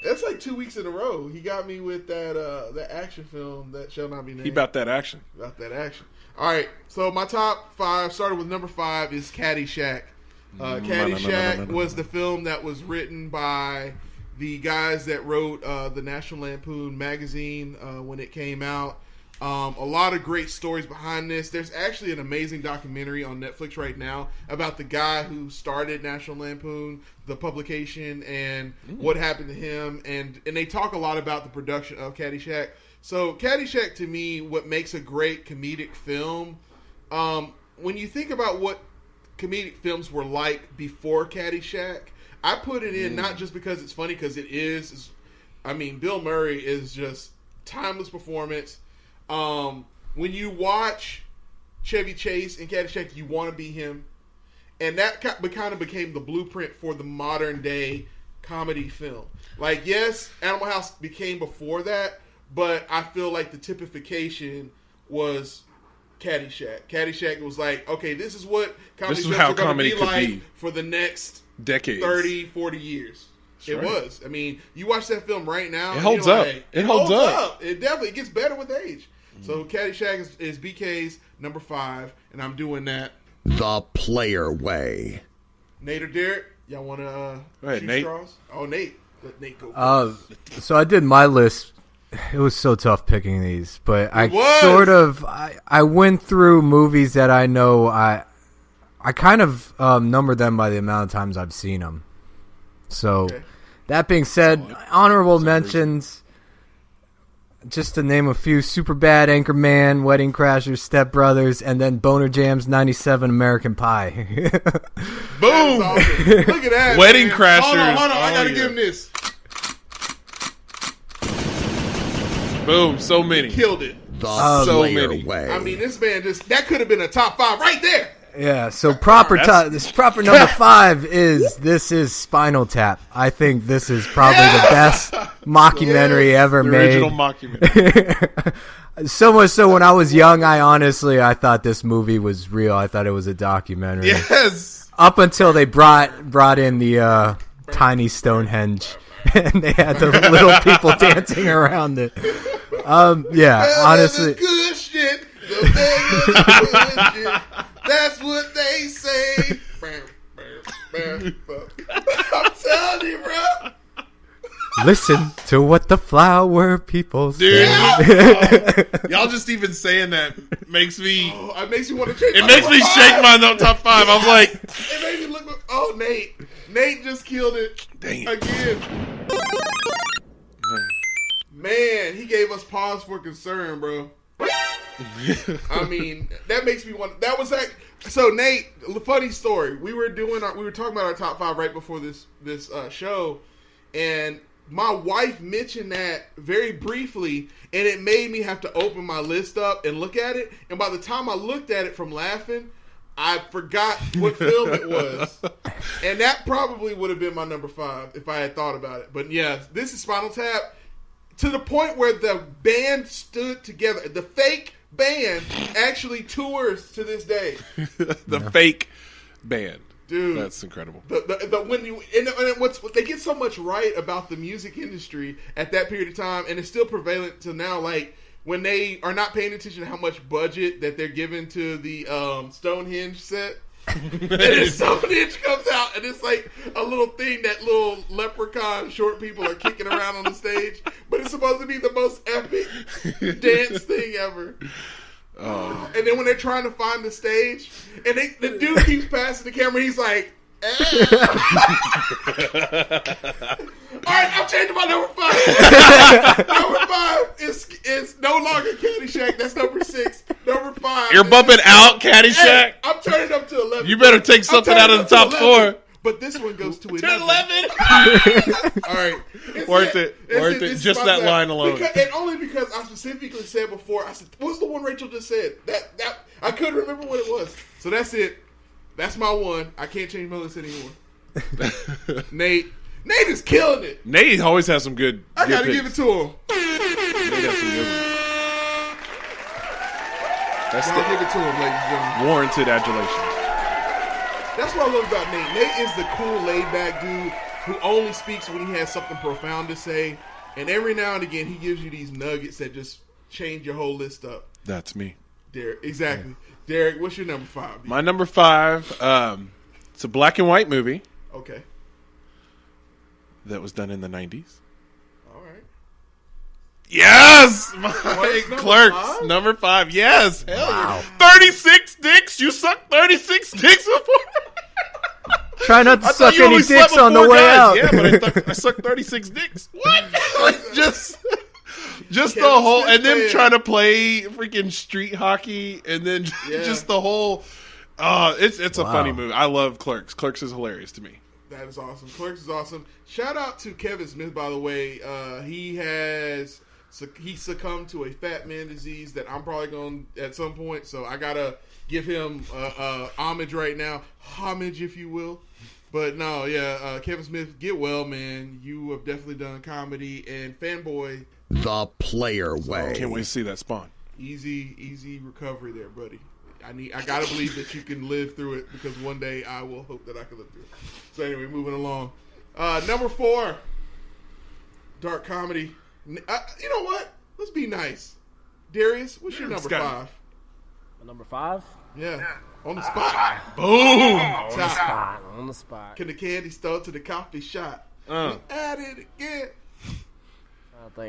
That's like 2 weeks in a row. He got me with that action film that shall not be named. He about that action. About that action. All right, so my top 5, started with number 5, is Caddyshack. Caddyshack was the film that was written by the guys that wrote the National Lampoon magazine when it came out. A lot of great stories behind this. There's actually an amazing documentary on Netflix right now about the guy who started National Lampoon, the publication, and what happened to him. And they talk a lot about the production of Caddyshack. So Caddyshack, to me, what makes a great comedic film, when you think about what comedic films were like before Caddyshack, I put it in not just because it's funny, because it is. I mean, Bill Murray is just timeless performance. When you watch Chevy Chase in Caddyshack, you want to be him, and that kind of became the blueprint for the modern day comedy film. Like, yes, Animal House became before that, but I feel like the typification was Caddyshack. Caddyshack was like, okay, this is what comedy films are going to be like for the next decades, 30, 40 years. That's it right. was. I mean, you watch that film right now. It holds up. It holds up. It definitely gets better with age. So Caddyshack is BK's number 5, and I'm doing that. The Player Way. Nate or Derek, y'all want to shoot Nate. straws? Oh, Nate. Let Nate go first. So I did my list. It was so tough picking these, but I went through movies that I know. I kind of numbered them by the amount of times I've seen them. So that being said, honorable mentions. Just to name a few: Superbad, Anchorman, Wedding Crashers, Step Brothers, and then Boner Jam's '97 American Pie. Boom! Awesome. Look at that. Wedding man. Crashers. Hold on. I got to yeah. give him this. Boom! So many. Killed it. The So Player many. Way. I mean, this man that could have been a top 5 right there. Yeah, so proper number 5 is This Is Spinal Tap. I think this is probably the best mockumentary ever The made. original mockumentary. So much so when I was young, I thought this movie was real. I thought it was a documentary. Yes. Up until they brought in the tiny Stonehenge and they had the little people dancing around it. Yeah, honestly. Good shit. Good shit. That's what they say. I'm telling you, bro. Listen to what the flower people say. Y'all just even saying that makes me. Oh, it makes me want to change. It makes me shake my top 5. I'm like, it made me look. Oh, Nate just killed it. Dang it. Again. Man, he gave us pause for concern, bro. I mean, that makes me want. That was like. So Nate, funny story. We were talking about our top 5 right before this show, and my wife mentioned that very briefly, and it made me have to open my list up and look at it. And by the time I looked at it from laughing, I forgot what film it was. And that probably would have been my number 5 if I had thought about it. But yeah, this is Spinal Tap, to the point where the band stood together. The fake band actually tours to this day. The fake band. Dude, that's incredible. What's they get so much right about the music industry at that period of time, and it's still prevalent to now. Like when they are not paying attention to how much budget that they're giving to the Stonehenge set, and then Stonehenge comes out, and it's like a little thing that little leprechaun short people are kicking around on the stage, but it's supposed to be the most epic dance thing ever. And then when they're trying to find the stage, and the dude keeps passing the camera, he's like, all right, I'm changing my number 5. Number 5 is no longer Caddyshack. That's number 6. Number 5. You're bumping out Caddyshack? Hey, I'm turning up to 11. You better take something out of the top 4. But this one goes to 11. All right. Worth it. Just that line alone. And only because I specifically said before, I said, what's the one Rachel just said? That I couldn't remember what it was. So that's it. That's my one. I can't change my list anymore. Nate is killing it. Nate always has some good I gotta picks. give it to him. Nate has some good ones. Gotta give it to him, ladies and gentlemen. Warranted adulation. That's what I love about Nate. Nate is the cool, laid-back dude who only speaks when he has something profound to say. And every now and again, he gives you these nuggets that just change your whole list up. That's me. Derek, exactly. Yeah. Derek, what's your number 5? My number 5, it's a black and white movie. Okay. That was done in the 90s. All right. Yes! Clerks, Clerks, number 5. Yes! Hell yeah. 36 dicks? You sucked 36 dicks before? Try not to suck any dicks on the way out. Yeah, but I sucked 36 dicks. What? Like, just the whole, and them trying to play freaking street hockey, and then just the whole. It's a funny movie. I love Clerks. Clerks is hilarious to me. That is awesome. Clerks is awesome. Shout out to Kevin Smith, by the way. He succumbed to a fat man disease that I'm probably going to at some point. So I gotta give him homage right now, homage if you will. But no, Kevin Smith, get well, man. You have definitely done comedy and Fanboy. The Player Way. Can't wait to see that Spawn. Easy recovery there, buddy. I gotta believe that you can live through it, because one day I will hope that I can live through it. So anyway, moving along. Number 4, dark comedy. You know what? Let's be nice. Darius, what's your number 5? My number 5? Yeah. On the spot. Boom! On the spot. Can the candy store to the coffee shop? At it again.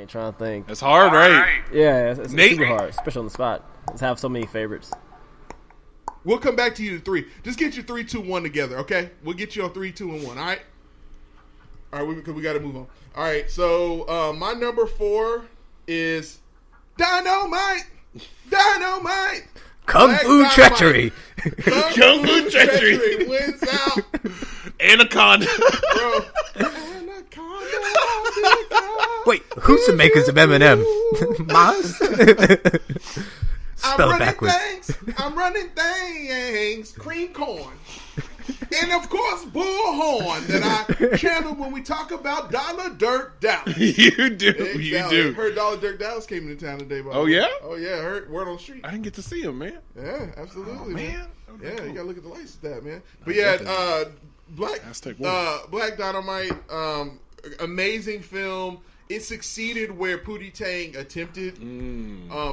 Trying to think. It's hard, right? Yeah, it's super hard, especially on the spot. Let's have so many favorites. We'll come back to you to 3. Just get your 3, 2, 1 together, okay? We'll get you on 3, 2, and 1, all right? All right, because we got to move on. All right, so my number 4 is Dynamite. Dynamite. Kung Fu Treachery. Kung Fu Treachery wins out. Anaconda. Bro. Wait, who's the makers of Eminem? Maz? Spell backwards. I'm running things. Cream corn. And of course, bullhorn that I channel when we talk about Dollar Dirk Dallas. You do. Exactly. You do. Heard Dollar Dirk Dallas came into town today. Oh, yeah? Oh, yeah. I heard word on the street. I didn't get to see him, man. Yeah, absolutely, man. Yeah, you got to look at the lights of that, man. But yeah, Black Dynamite, amazing film. it succeeded where Pootie Tang attempted.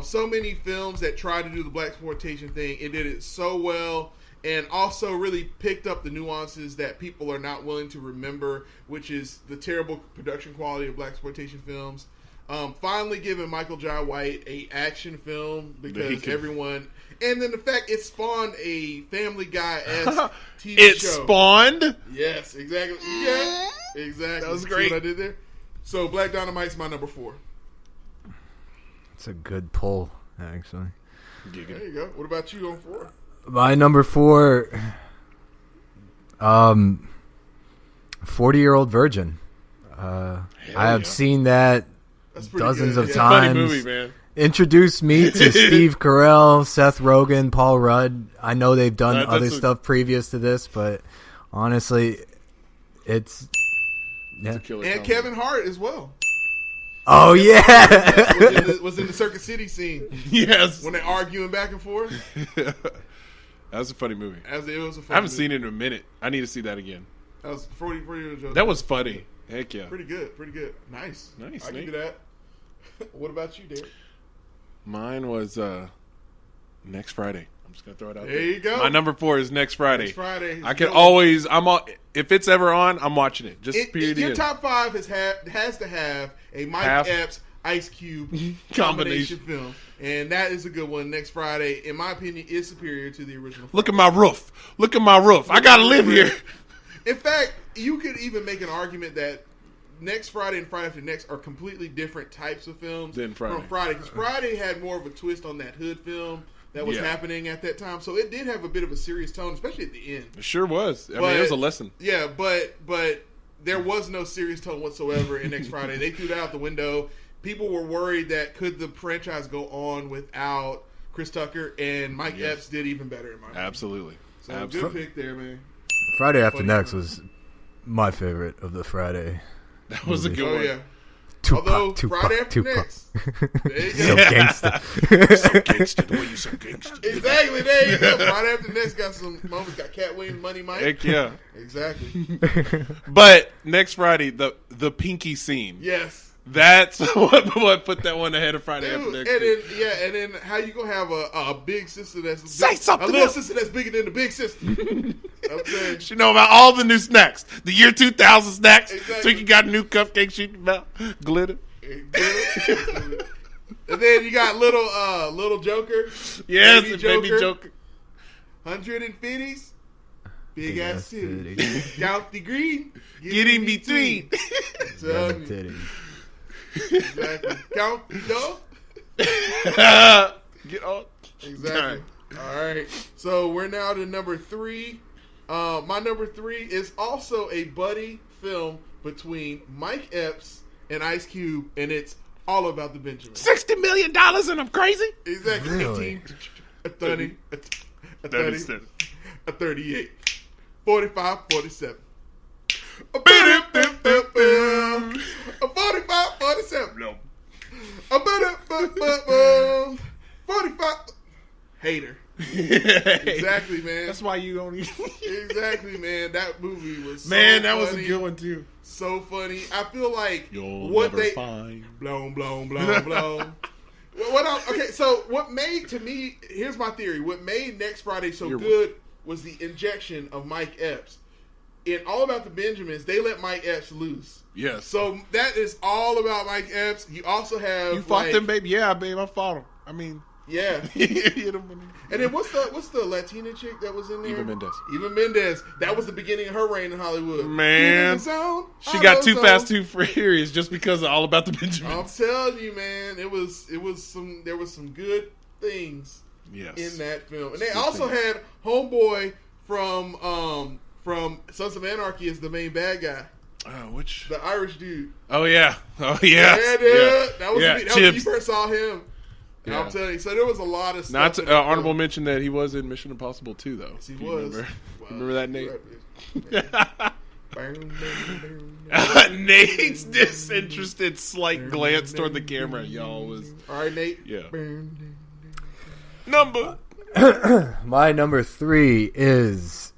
So many films that tried to do the blaxploitation thing, it did it so well, and also really picked up the nuances that people are not willing to remember, which is the terrible production quality of blaxploitation films. Finally giving Michael Jai White a action film because everyone, and then the fact it spawned a Family Guy-esque TV show. It spawned? Yes, exactly. Yeah, exactly. That was See great. what I did there? So Black Dynamite's my number 4. It's a good pull, actually. There you go. What about you on 4? My number 4, 40-Year-Old Virgin. I have seen that dozens of times. Funny movie, man. Introduced me to Steve Carell, Seth Rogen, Paul Rudd. I know they've done other stuff previous to this, but honestly, it's and Kevin Hart as well. Oh yeah, was in the Circuit City scene. Yes, when they're arguing back and forth. That was a funny movie. It was a funny I haven't seen it in a minute. I need to see that again. That was 40 years ago. That was funny. Heck yeah. Pretty good. Nice. I'll give you that. What about you, Derek? Mine was next Friday. I'm just gonna throw it out there. There you go. My number 4 is next Friday. Next Friday. I can always. If it's ever on, I'm watching it. Just period. Your top 5 has to have a Mike Epps Ice Cube combination film, and that is a good one. Next Friday, in my opinion, is superior to the original. Look at my roof. I gotta live here. In fact, you could even make an argument that Next Friday and Friday After Next are completely different types of films than Friday. From Friday, because Friday had more of a twist on that hood film that was happening at that time, so it did have a bit of a serious tone, especially at the end. It sure was. I mean, it was a lesson. Yeah, but there was no serious tone whatsoever in Next Friday. They threw that out the window. People were worried that could the franchise go on without Chris Tucker, and Mike Epps did even better in my opinion. Absolutely. So good pick there, man. Friday After Next was my favorite of the Friday. That was a good one. Oh, yeah. Tupac, Friday After Next. There you go. So gangster. So gangster, the way you so gangster. Exactly, there you go. Friday After Next got some moments. Got Cat Williams, Money Mike. Heck yeah. Exactly. But next Friday, the pinky scene. Yes. That's what put that one ahead of Friday After Next. And then how you gonna have a big sister that's something a little sister that's bigger than the big sister? Okay. She know about all the new snacks, the year 2000 snacks. Exactly. So you got a new cupcake she about glitter. And then you got little Joker. Yes, baby Joker. 150s. Big ass titties. Count the green. Get in between. Exactly. Count the dough. Get on. Exactly. All right. So we're now to number 3. My number 3 is also a buddy film between Mike Epps and Ice Cube, and it's all about the Benjamins. $60 million and I'm crazy? Exactly. Really? 18, a 30, a 30, a 38, 45, 47. A 45, 47. No. A 45. Hater. Exactly, man. That's why you don't even. Exactly, man. That movie was so Man, that funny. was a good one, too. So funny. I feel like You'll what never they find. blown. Okay, so what made, to me, here's my theory. What made Next Friday so good was the injection of Mike Epps. In All About the Benjamins, they let Mike Epps loose. Yes. So that is all about Mike Epps. You also have You fought them, baby? Yeah, babe, I fought them. I mean, yeah. And then what's the Latina chick that was in there? Eva Mendes. That was the beginning of her reign in Hollywood. Man, she got Too Fast, Too Furious just because of All About the Benjamins. I'm telling you, man, there was some good things in that film. And they also had Homeboy from Sons of Anarchy as the main bad guy. Which? The Irish dude. Oh yeah. That was when you first saw him. Yeah. I'm telling you. So there was a lot of stuff. Not to, honorable mention that he was in Mission Impossible 2, though. Yes, he was. Remember that, Nate? Nate's disinterested slight glance toward the camera, y'all, was... All right, Nate. Yeah. My number 3 is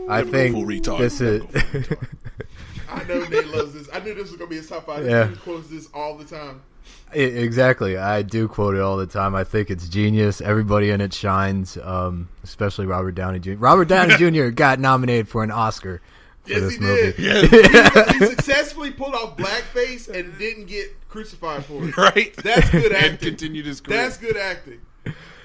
I think this is. I know Nate loves this. I knew this was gonna be his top 5. Yeah. He quotes this all the time. Exactly. I do quote it all the time. I think it's genius. Everybody in it shines, especially Robert Downey Jr. Robert Downey Jr. got nominated for an Oscar for this movie. Yes. He successfully pulled off blackface and didn't get crucified for it. Right. That's good acting. And continued his career. That's good acting.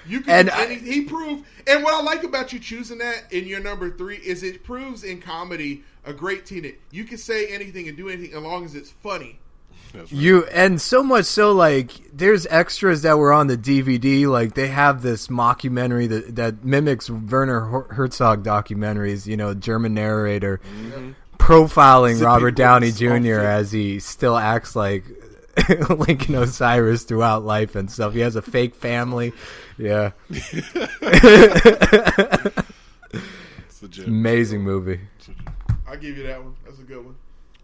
You can, he proved. And what I like about you choosing that in your number 3 is it proves in comedy a great tenet. You can say anything and do anything as long as it's funny. Right. And so much so, like, there's extras that were on the DVD. Like, they have this mockumentary that mimics Werner Herzog documentaries. You know, German narrator profiling Robert Downey Jr. as he still acts like Lincoln Osiris throughout life and stuff. He has a fake family. Yeah. It's legit. Amazing movie. I'll give you that one. That's a good one.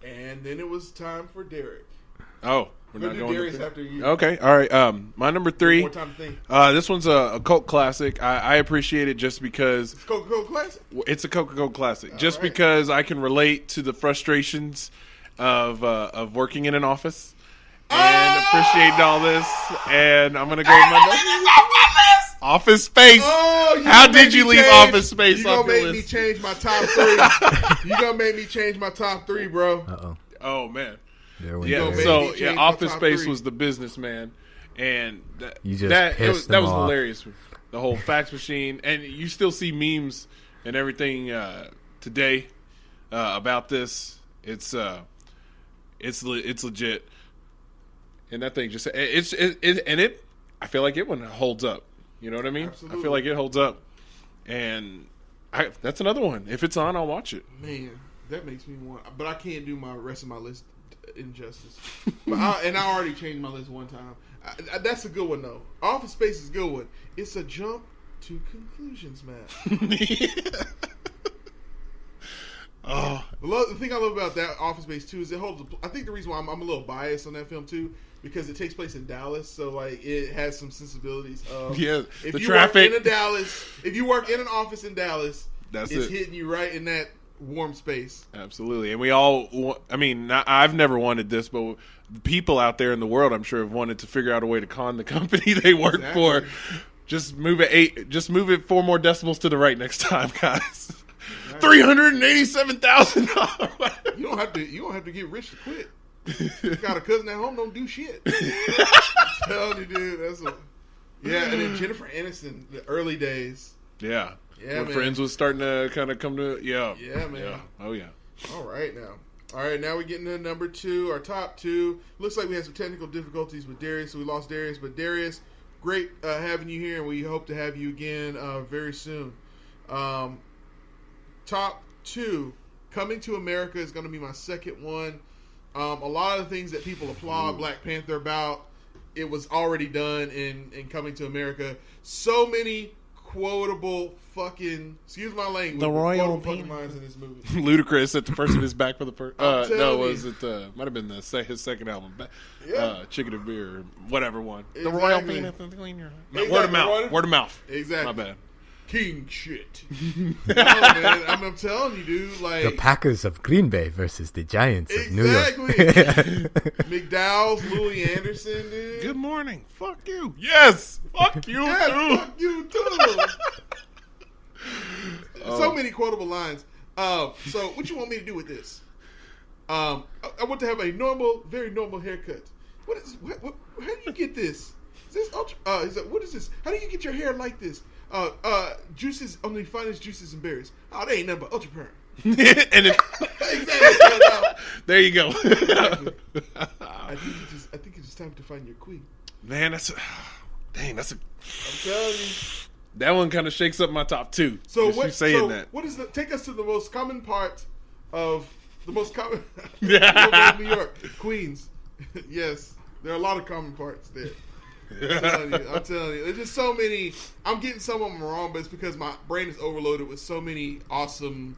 And then it was time for Derreck. Oh, we're not going Darius after you. Okay, all right. My number 3. More time to think. This one's a cult classic. I appreciate it just because It's Coca-Cola Classic. It's a Coca-Cola classic. All just right. because I can relate to the frustrations of working in an office and appreciating all this. And I'm gonna go with my Office Space. Oh, how did you leave Office Space off your list? You gonna make me change my top 3. You gonna make me change my top 3, bro. Uh-oh. Oh man. There we Yeah, go. so change my Office top Space 3. was the businessman, and that pissed that them was off. hilarious. The whole fax machine, and you still see memes and everything today about this. It's legit, and that thing just I feel like it one holds up. You know what I mean? Absolutely. I feel like it holds up, and that's another one. If it's on, I'll watch it. Man, that makes me want. But I can't do my rest of my list injustice. But I already changed my list one time. That's a good one though. Office Space is a good one. It's a jump to conclusions, man. Oh, The thing I love about that Office Space too is it holds. I think the reason why I'm a little biased on that film too, because it takes place in Dallas, so like it has some sensibilities of yeah. If The you traffic. work in Dallas, if you work in an office in Dallas, That's it's it. hitting you right in that warm space. Absolutely. And we all, I mean, I've never wanted this, but the people out there in the world, I'm sure, have wanted to figure out a way to con the company they work for. Just move it 4 more decimals to the right next time, guys. $387,000. You don't have to get rich to quit. You got a cousin at home, don't do shit. I'm telling you, dude, yeah. And then Jennifer Aniston, the early days. Yeah. Yeah, when man. Friends was starting to kind of come to, yeah, man. Yeah. Oh yeah. All right, now we're getting to number 2, our top 2. Looks like we had some technical difficulties with Darius, so we lost Darius. But Darius, great having you here, and we hope to have you again very soon. Top 2, Coming to America is going to be my second one. A lot of the things that people applaud Black Panther about, it was already done in Coming to America. So many quotable fucking, excuse my language, The royal fucking lines in this movie. Ludacris at the first of his back for the first. I'm telling No, you. was it might have been his second album. Yeah. Chicken and Beer, or whatever one. Exactly. The royal peanut. Exactly. Word of mouth. Word of mouth. Exactly. My bad. King shit. No, man, I'm telling you, dude. Like The Packers of Green Bay versus the Giants of New York. exactly. McDowell's, Louis Anderson, dude. Good morning. Fuck you. Yes. Fuck you Yeah, too. fuck you too. So many quotable lines. So what you want me to do with this? I want to have a very normal haircut. How do you get this? Is this ultra? What is this? How do you get your hair like this? Juices, only finest juices and berries. Oh, they ain't nothing but ultra perm. And it, Exactly. there you go. I think it's just time to find your queen. Man, that's a. I'm telling you. That one kind of shakes up my top 2. So Just you saying that. What is take us to the most common part of the most common Yeah. New York, Queens. Yes, there are a lot of common parts there. I'm telling you, there's just so many. I'm getting some of them wrong, but it's because my brain is overloaded with so many awesome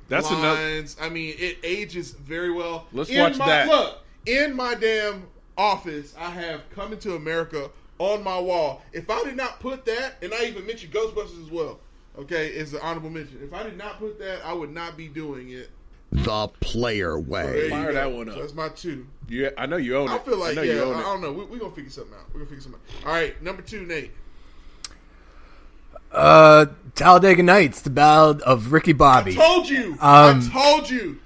lines. I mean, it ages very well. Let's watch that. Look, in my damn office, I have Coming to America on my wall. If I did not put that, and I even mentioned Ghostbusters as well, Okay, is an honorable mention. If I did not put that, I would not be doing it. The Player Way. Fire that one up. So that's my 2. I know you own it. I feel like, you own I it. don't know. We're going to figure something out. All right, number 2, Nate. Talladega Nights, the Ballad of Ricky Bobby. I told you.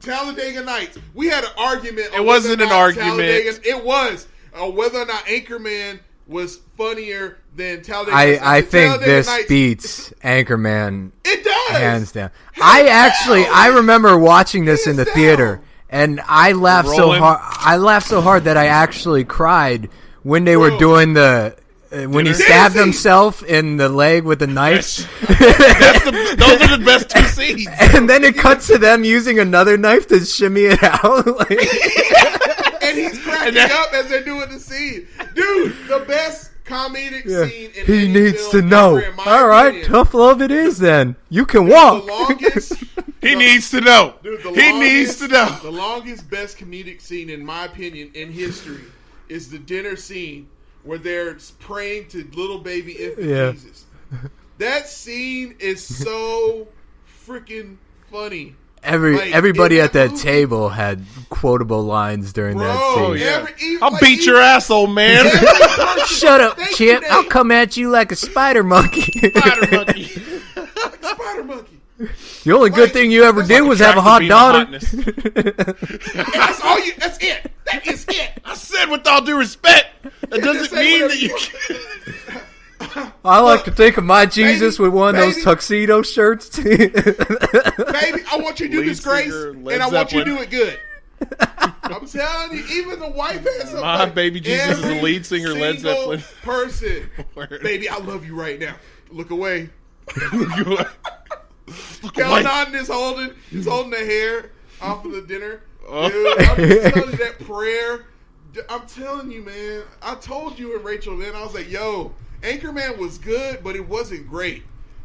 Talladega Nights. We had an argument. It wasn't an argument. It was whether or not Anchorman was funnier than Talladega Nights. I think Talladega this Nights, beats Anchorman. It does. Hands down. I remember watching this in the theater, and I laughed so hard that I actually cried when they were doing when he stabbed himself in the leg with the knife. Those are the best 2 scenes. And then it cuts to them using another knife to shimmy it out. And he's cracking up as they're doing the scene. Dude, the best comedic scene in he any needs film to know. ever, in my All right, opinion. tough love it is then. You can walk. The longest... He needs to know. Dude, needs to know. The longest, best comedic scene, in my opinion, in history is the dinner scene where they're praying to little baby infant Jesus. That scene is so freaking funny. Everybody at that table had quotable lines during that scene. Yeah. I'll beat your ass, old man. Shut up, Chip. I'll come at you like a spider monkey. Spider monkey. The only good thing you ever did was have a hot daughter. That's all you. That's it. That is it. I said with all due respect. That doesn't mean that you. I like to think of my Jesus with one of those tuxedo shirts. Baby, I want you to do this, Grace, and I want you to do it good. I'm telling you, even the wife has something. My baby Jesus is the lead singer, Led Zeppelin. Person, baby, I love you right now. Look away. Keldon is holding the hair off of the dinner. Dude, I'm just telling you that prayer. I'm telling you, man. I told you and Rachel then. I was like, yo, Anchorman was good, but it wasn't great.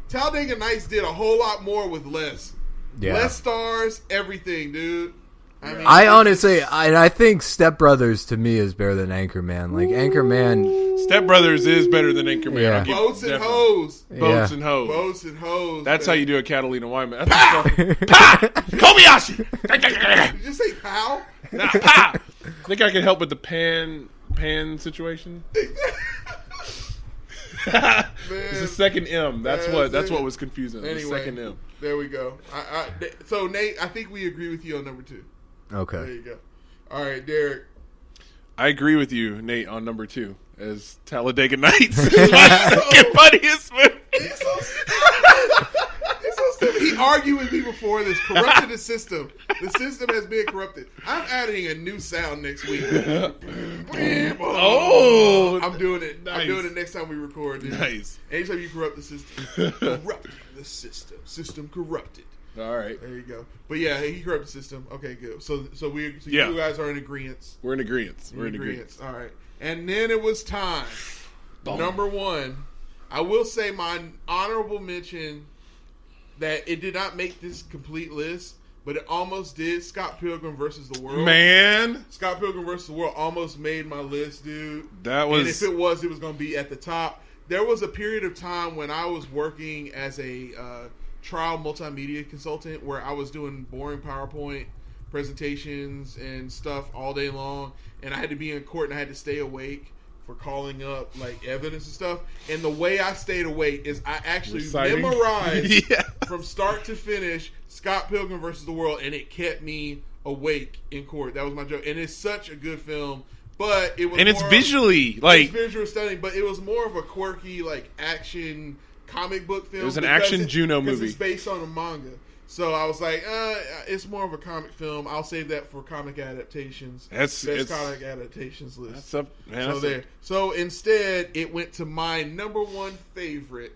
Talladega Nights did a whole lot more with less. Yeah. Less stars, everything, dude. I honestly, I think Step Brothers to me is better than Anchorman. Like Anchorman, Step Brothers is better than Anchorman. Yeah. Boats and hoes. Boats and hoes. Boats and hoes. That's man. how you do a Catalina Wyman. Pa! Kobayashi! Did you just say pow? Nah, pa! I think I can help with the pan situation. It's the second M. That's what was confusing. Anyway, the second M. There we go. So Nate, I think we agree with you on number 2. Okay. There you go. All right, Derek. I agree with you, Nate, on number 2 as Talladega Nights. It's my second funniest movie. He's so stupid. He argued with me before this. Corrupted the system. The system has been corrupted. I'm adding a new sound next week. Oh, I'm doing it. Nice. I'm doing it next time we record. Dude. Nice. Anytime you corrupt the system. Corrupting the system. System corrupted. All right. There you go. But yeah, he corrupted the system. Okay, good. So you guys are in agreement. We're in agreement. We're in agreement. All right. And then it was time. Boom. Number 1. I will say my honorable mention that it did not make this complete list, but it almost did. Scott Pilgrim versus the World. Man. Scott Pilgrim versus the World almost made my list, dude. And if it was going to be at the top. There was a period of time when I was working as a trial multimedia consultant where I was doing boring PowerPoint presentations and stuff all day long, and I had to be in court and I had to stay awake for calling up like evidence and stuff. And the way I stayed awake is I actually memorized from start to finish Scott Pilgrim versus the World, and it kept me awake in court. That was my joke. And it's such a good film, but it was it's visually it's visually stunning, but it was more of a quirky like action comic book film. It was an action Juno movie. It's based on a manga. So I was like, it's more of a comic film. I'll save that for comic adaptations. Best comic adaptations list. So instead, it went to my number 1 favorite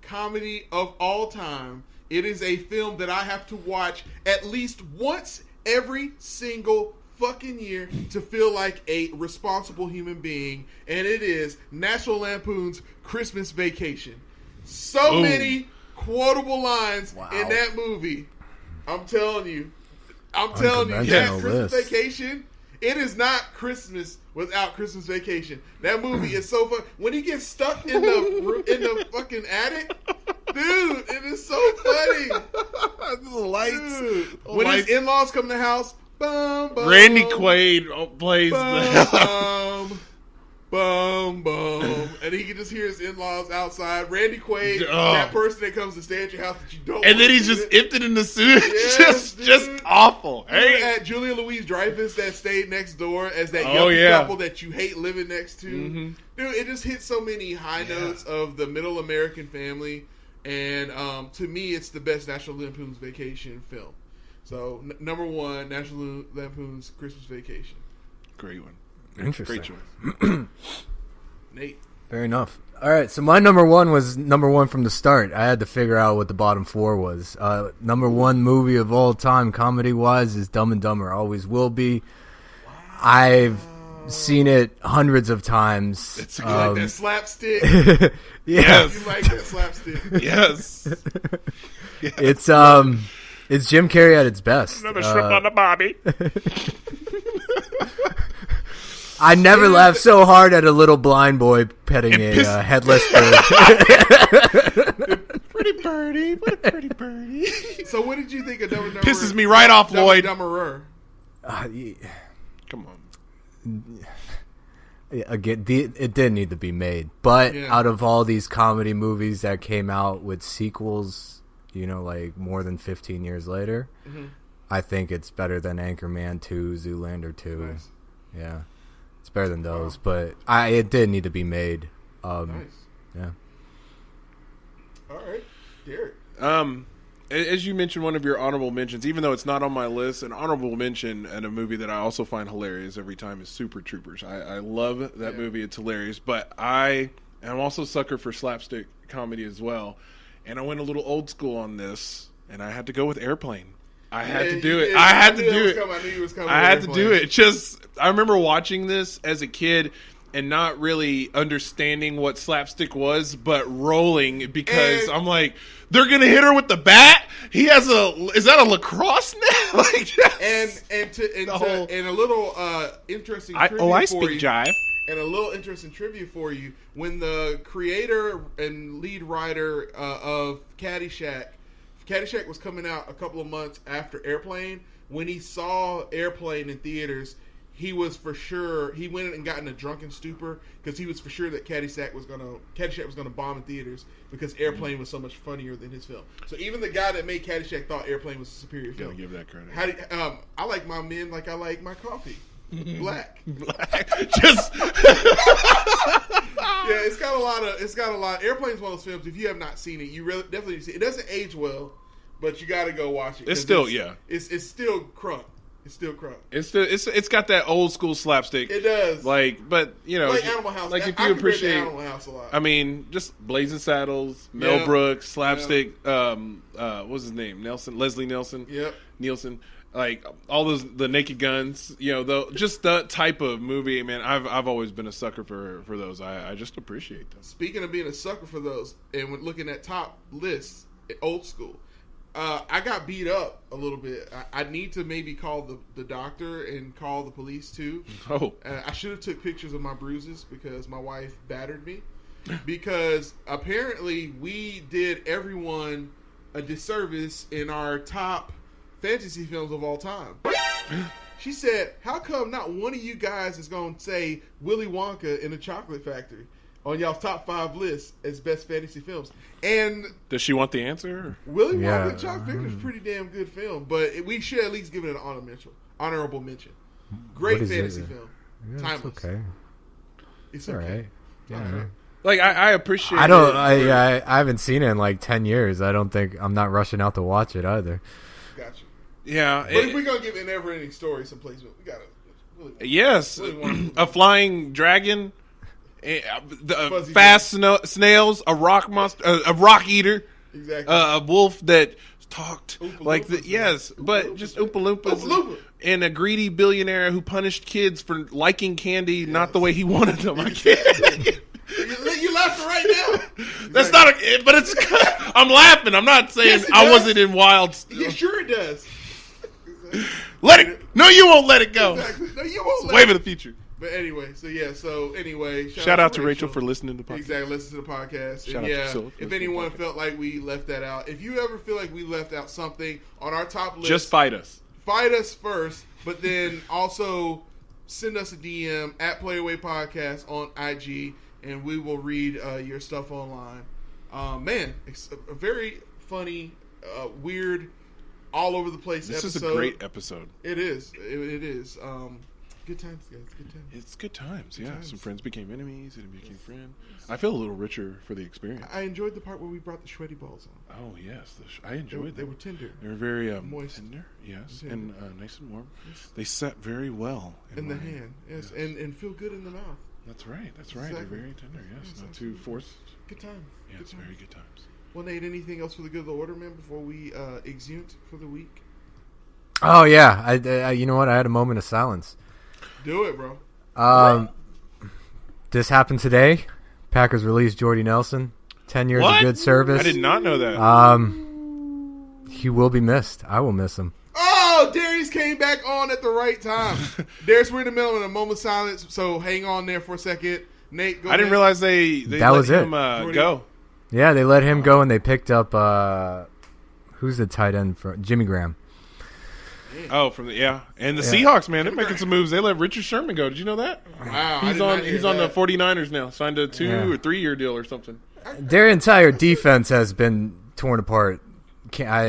comedy of all time. It is a film that I have to watch at least once every single fucking year to feel like a responsible human being. And it is National Lampoon's Christmas Vacation. So many quotable lines in that movie. I'm telling you. That Christmas Vacation, it is not Christmas without Christmas Vacation. That movie is so fun. When he gets stuck in the fucking attic, Dude, it is so funny. The lights. Dude. When his in-laws come to the house, bum, bum, Randy Quaid plays bum, bum, bum. And he can just hear his in-laws outside. Randy Quaid, that person that comes to stay at your house that you don't and then he's just emptied in the suit. Just awful. Hey, at Julia Louis-Dreyfus that stayed next door as that young couple that you hate living next to. Mm-hmm. Dude, it just hits so many high notes of the middle American family. And to me, it's the best National Lampoon's Vacation film. So, number one, National Lampoon's Christmas Vacation. Great one. Interesting. Great choice. Nate. Fair enough. All right, so my number one was number one from the start. I had to figure out what the bottom four was. Number one movie of all time, comedy-wise, is Dumb and Dumber. Always will be. Wow. I've seen it hundreds of times. You like that slapstick? Yes. You like that slapstick? Yes. It's Jim Carrey at its best. Another shrimp on the bobby. I never laughed so hard at a little blind boy petting a headless bird. Pretty birdie. What a pretty birdie. So what did you think of Dumb and Dumber? Pisses me right off, Lloyd. Dumberer. Come on. Again, it did need to be made. But out of all these comedy movies that came out with sequels, like more than 15 years later, I think it's better than Anchorman 2, Zoolander 2. Nice. Yeah. It's better than those, but it did need to be made. Nice. Yeah. All right. Derek. As you mentioned, one of your honorable mentions, even though it's not on my list, an honorable mention and a movie that I also find hilarious every time is Super Troopers. I love that movie. It's hilarious. But I am also a sucker for slapstick comedy as well. And I went a little old school on this, and I had to go with Airplane. I had to do it. I had to do it. I knew you was coming. I had to do it. I remember watching this as a kid and not really understanding what slapstick was, but rolling because I'm like, they're gonna hit her with the bat. Is that a lacrosse net? and a little interesting trivia I for speak you. jive. And a little interesting trivia for you: when the creator and lead writer of Caddyshack was coming out a couple of months after Airplane. When he saw Airplane in theaters, he was for sure. He went and got in a drunken stupor because he was for sure that Caddyshack was gonna bomb in theaters because Airplane was so much funnier than his film. So even the guy that made Caddyshack thought Airplane was a superior film. Gotta give that credit. I like my men like I like my coffee. Black. Just yeah, it's got a lot. Airplane's one of those films. If you have not seen it, you really definitely need to see it. It doesn't age well, but you got to go watch it. It's still It's still crunk. It's still crunk. It's got that old school slapstick. It does. But like Animal House. Like if I you appreciate Animal House a lot. I mean, just Blazing Saddles, Mel Brooks, slapstick. What's his name? Leslie Nielsen. Yep. Nielsen. Like all the Naked Guns, just that type of movie, man. I've always been a sucker for those. I just appreciate them. Speaking of being a sucker for those, and when looking at top lists, old school, I got beat up a little bit. I need to maybe call the doctor and call the police too. Oh, I should have took pictures of my bruises because my wife battered me. Because apparently we did everyone a disservice in our top fantasy films of all time. She said, how come not one of you guys is going to say Willy Wonka in the Chocolate Factory on y'all's top 5 list as best fantasy films? And does she want the answer? Willy Wonka and the Chocolate Factory is a pretty damn good film, but we should at least give it an honorable mention. Great fantasy film. Yeah, Timeless. It's okay. All right. Yeah. Like I appreciate. I haven't seen it in like 10 years. I'm not rushing out to watch it either. Gotcha. Yeah, but if we're gonna give an never-ending story someplace, we gotta. A flying dragon, fast snails, a rock monster, a rock eater, exactly. A wolf that talked Oompa like Loompas, the but just Oompa Loompas, and a greedy billionaire who punished kids for liking candy not the way he wanted them. You laughing right now. That's not but it's. I'm laughing. I'm not saying I wasn't in wild. Yeah, sure it does. Let it. No, you won't let it go. Exactly. No, you won't. Wave of the future. But anyway, shout out to Rachel for listening to the podcast. Exactly, listen to the podcast. Shout and out to if anyone felt like we left that out, if you ever feel like we left out something on our top list, just fight us. Fight us first, but then also send us a DM at Playaway Podcast on IG, and we will read your stuff online. Man, it's a very funny, weird, all over the place episode. This is a great episode. It is. It is. Good times, guys. Good times. It's good times, yeah. Some friends became enemies, and became friends. I feel a little richer for the experience. I enjoyed the part where we brought the sweaty balls on. Oh, yes. I enjoyed them. They were tender. They were very moist. Tender, yes. Tender. And nice and warm. Yes. They sat very well in the hand, yes. And feel good in the mouth. That's right. Exactly. They're very tender, yes. Not too forced. Good times. Yes, very good times. Well, Nate, anything else for the good of the order, man, before we exeunt for the week? Oh, yeah. I you know what? I had a moment of silence. Do it, bro. This happened today. Packers released Jordy Nelson. 10 years of good service. I did not know that. He will be missed. I will miss him. Oh, Darius came back on at the right time. Darius, we're in the middle of a moment of silence, so hang on there for a second. Nate, go ahead. I didn't realize they that let was him go. Yeah, they let him go, and they picked up who's the tight end for Jimmy Graham. Oh, and the Seahawks, man, they're making some moves. They let Richard Sherman go. Did you know that? Wow, he's on the 49ers now. Signed a 2 or 3 year deal or something. Their entire defense has been torn apart. They're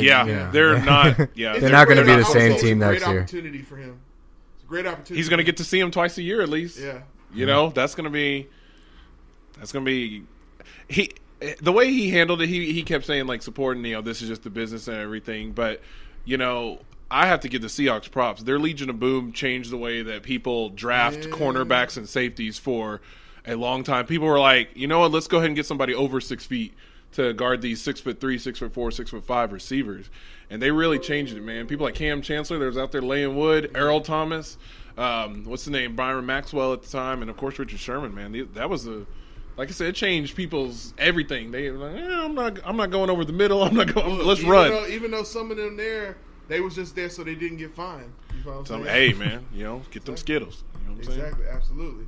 not. Yeah, they're not going to be the same team next year. It's a great opportunity for him. It's a great opportunity. He's going to get to see him twice a year at least. Yeah, you know that's going to be. The way he handled it, he kept saying like supporting, this is just the business and everything, but I have to give the Seahawks props. Their Legion of Boom changed the way that people draft cornerbacks and safeties for a long time. People were like, you know what, let's go ahead and get somebody over 6 feet to guard these 6'3", 6'4", 6'5" receivers. And they really changed it, man. People like Cam Chancellor, that was out there laying wood, Errol Thomas, what's the name, Byron Maxwell at the time, and of course Richard Sherman, man. That was like I said, it changed people's everything. They were like, I'm not going over the middle. I'm not going. Let's run. Even though some of them there, they was just there so they didn't get fined. You know what I'm saying? Hey, man, get them Skittles. You know what I'm saying? Exactly, absolutely.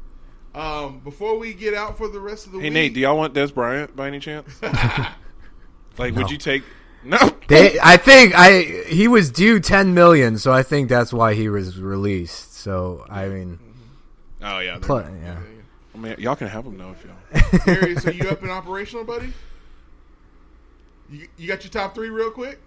Before we get out for the rest of the week. Hey, Nate, do y'all want Des Bryant by any chance? Would you take? No. I think he was due $10 million, so I think that's why he was released. So I mean. Oh yeah. Yeah. I mean, y'all can have him now if y'all. Darius, are you up and operational, buddy? You got your top three real quick?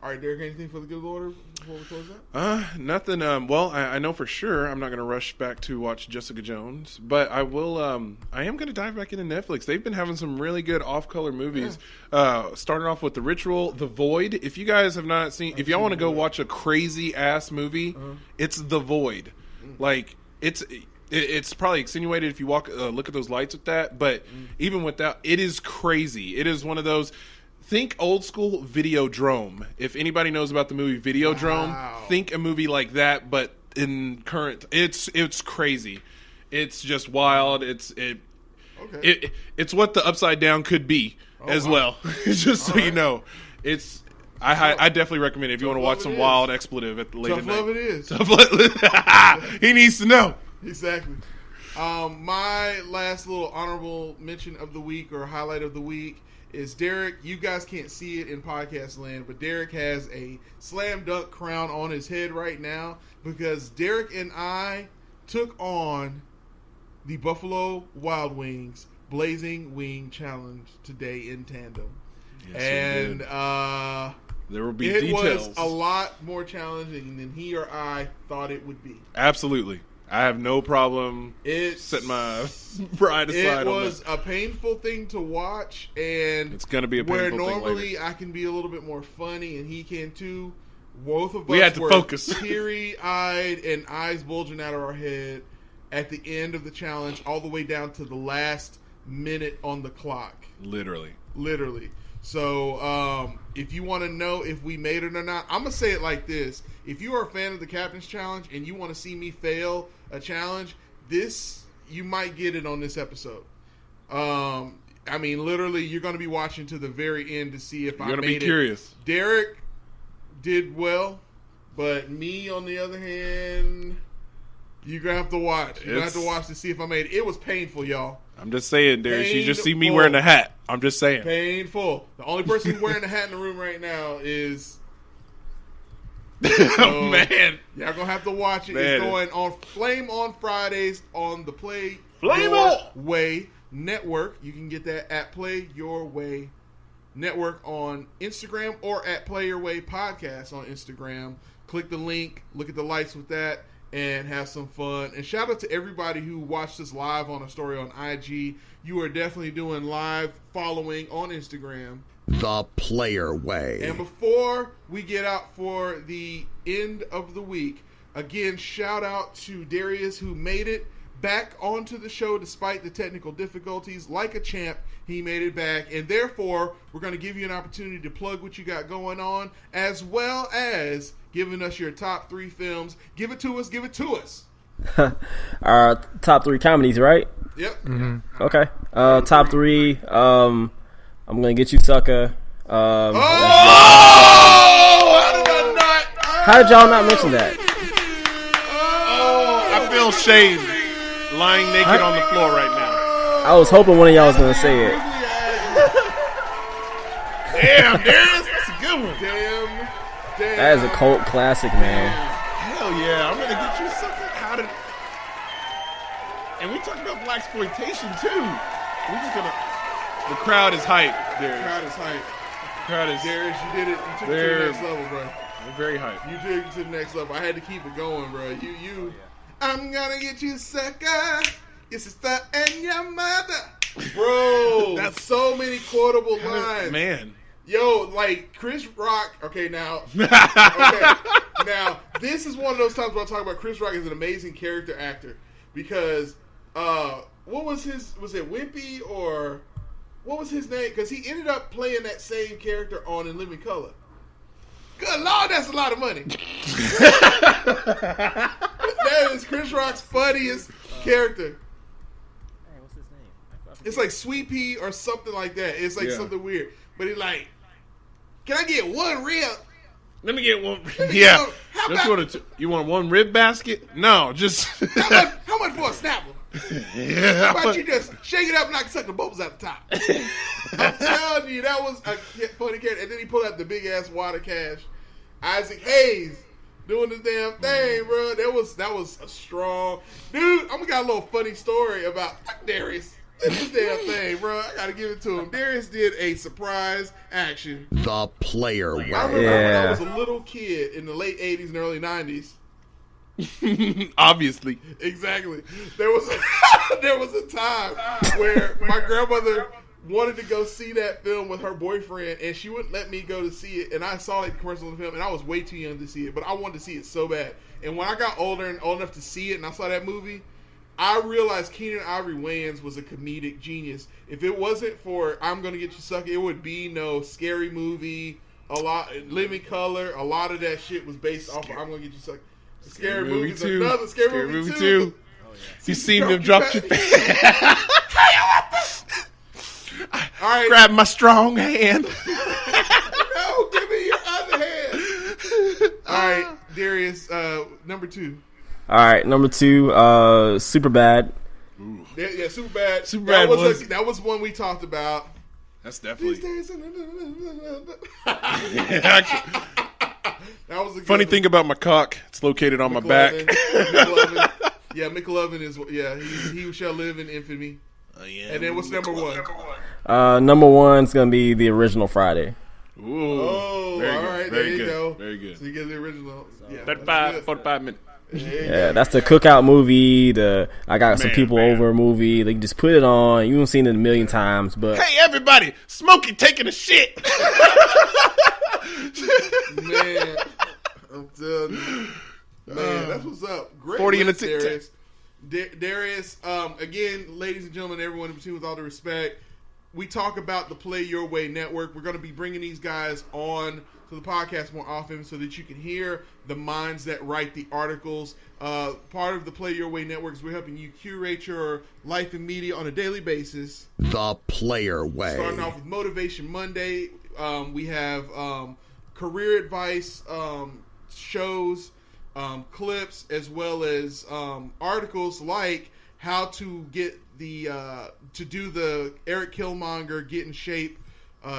All right, Derek, anything for the good order before we close out? Nothing. Well, I know for sure I'm not going to rush back to watch Jessica Jones, but I will. I am going to dive back into Netflix. They've been having some really good off-color movies. Starting off with The Ritual, The Void. If you guys have not seen, if y'all want to go watch a crazy-ass movie, it's The Void. Like, it's probably extenuated if you look at those lights with that, but even with that, it is crazy. It is one of those. Think old school Videodrome. If anybody knows about the movie Videodrome, think a movie like that, but in current. It's crazy. It's just wild. It's what the Upside Down could be as well. Just so you know, it's. I definitely recommend it if you want to watch some wild expletive at the late at night. Tough love it is. Tough love. He needs to know. Exactly. My last little honorable mention of the week or highlight of the week is Derreck. You guys can't see it in podcast land, but Derreck has a slam dunk crown on his head right now because Derreck and I took on the Buffalo Wild Wings Blazing Wing Challenge today in tandem. Yes, and there will be details. It was a lot more challenging than he or I thought it would be. Absolutely. I have no problem setting my pride aside. It was a painful thing to watch, and it's going to be a painful thing where normally later. I can be a little bit more funny, and he can too. Both of us we had to focus, teary-eyed and eyes bulging out of our head at the end of the challenge, all the way down to the last minute on the clock. Literally. So, if you want to know if we made it or not, I'm going to say it like this. If you are a fan of the Captain's Challenge and you want to see me fail a challenge, you might get it on this episode. I mean, literally, you're going to be watching to the very end to see if I made it. You're going to be curious. Derek did well, but me, on the other hand, you're going to have to watch. You're going to have to watch to see if I made it. It was painful, y'all. I'm just saying, Darius, you just see me wearing a hat. I'm just saying. Painful. The only person wearing a hat in the room right now is... Oh, man. Y'all going to have to watch it. Man. It's going on Flame on Fridays on the Play Flame Your Way Network. You can get that at Play Your Way Network on Instagram or at Play Your Way Podcast on Instagram. Click the link, look at the lights with that, and have some fun. And shout out to everybody who watched us live on a story on IG. You are definitely doing live following on Instagram. The Player Way. And before we get out for the end of the week, again, shout out to Darius, who made it back onto the show despite the technical difficulties. Like a champ, he made it back, and therefore we're going to give you an opportunity to plug what you got going on, as well as giving us your top 3 films. Give it to us. Our top 3 comedies, right? Yep. Mm-hmm. Okay. Top 3. I'm gonna get you, sucker. How did I not? How did y'all not mention that? I feel shame lying naked on the floor right now. I was hoping one of y'all was gonna say it. Damn, Darius, that's a good one. Damn. That is a cult classic, man. Hell yeah, I'm gonna get you something. And we talked about blaxploitation too. We're just gonna. The crowd is hype, Darius. Darius, you did it. You took it to the next level, bro. They're very hype. You took it to the next level. I had to keep it going, bro. I'm gonna get you, sucker. Your sister and your mother. Bro, that's so many quotable lines. Man. Yo, like Chris Rock. Okay, now. Now, this is one of those times where I talk about Chris Rock as an amazing character actor. Because, what was his, was it Wimpy or... What was his name? Because he ended up playing that same character on In Living Color. Good Lord, that's a lot of money. That is Chris Rock's funniest character. Hey, what's his name? It's like Sweet Pea or something like that. It's like something weird. But he's like, can I get one rib? Let me get one. Yeah. You want one rib basket? No, just. How much for a snapper? Yeah. How about you just shake it up and I can suck the bubbles out the top? I'm telling you, that was a funny character. And then he pulled out the big ass wad of cash. Isaac Hayes doing the damn thing, bro. That was a strong dude. I'm gonna got a little funny story about Darius. This damn thing, bro. I gotta give it to him. Darius did a surprise action. The Player Way. I remember when I was a little kid in the late 80s and early 90s. Obviously. Exactly. There was a time where my grandmother wanted to go see that film with her boyfriend, and she wouldn't let me go to see it. And I saw the commercial of the film, and I was way too young to see it, but I wanted to see it so bad. And when I got older and old enough to see it, and I saw that movie, I realized Keenan Ivory Wayans was a comedic genius. If it wasn't for I'm Gonna Get You Sucker, it would be no Scary Movie, Living Color. A lot of that shit was based off of I'm Gonna Get You Sucker. Scary Movie 2. Another Scary Movie 2. Oh, yeah. You seem to have dropped your All right. Grab my strong hand. No, give me your other hand. All right, Darius, number 2. All right, number 2, Superbad. Yeah, Superbad. Superbad that was one we talked about. That's definitely. That was a funny thing about my cock. It's located on my back. Yeah, McLovin is. Yeah, he shall live in infamy. Yeah. And then what's number 1? Number 1's gonna be the original Friday. Ooh. Oh, very all good. right. Very there you good. go. Very good. So you get the original. Yeah, 45 minutes. Yeah, that's the cookout movie. I got some people over movie. They just put it on. You've seen it a million times, but hey, everybody, Smokey taking a shit. Man, I'm telling you, man, that's what's up. Great 40 in a Darius. Darius, again, ladies and gentlemen, everyone in between, with all the respect, we talk about the Play Your Way Network. We're going to be bringing these guys on to the podcast more often so that you can hear the minds that write the articles. Part of the Play Your Way Network is we're helping you curate your life and media on a daily basis. The Player Way. Starting off with Motivation Monday, we have career advice shows, clips, as well as articles like how to get to do the Eric Killmonger Get in Shape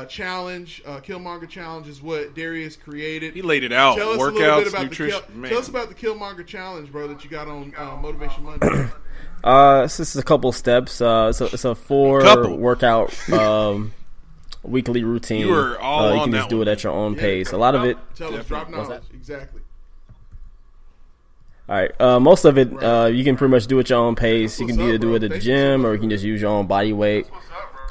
challenge. Killmonger challenge is what Darius created. He laid it out. Tell us Workouts, a little bit about nutrition. tell us about the Killmonger challenge, bro, that you got on Motivation Monday. This is a couple steps. It's a 4 workout weekly routine. You were all you on can that just do one. it at your own pace. A lot of it. Tell us, drop knowledge. Exactly. All right. Most of it, you can pretty much do at your own pace. You can either do it at the gym or you can just use your own body weight.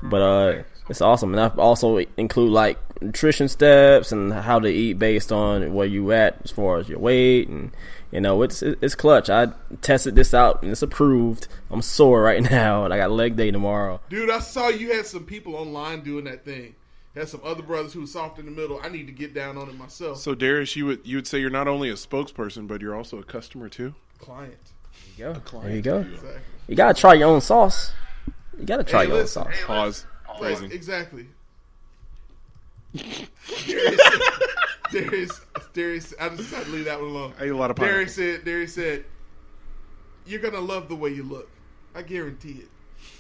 But it's awesome, and I also include like nutrition steps and how to eat based on where you at as far as your weight, and it's clutch. I tested this out and it's approved. I'm sore right now, and I got leg day tomorrow. Dude, I saw you had some people online doing that thing. Had some other brothers who were soft in the middle. I need to get down on it myself. So, Darius, you would say you're not only a spokesperson, but you're also a customer too? Client. There you go. There you go. Exactly. You gotta try your own sauce. You gotta try your own sauce. Pause. Phrasing. Exactly. Darius, I just decided to leave that one alone. I ate a lot of pineapple. Darius said, "You're gonna love the way you look. I guarantee it."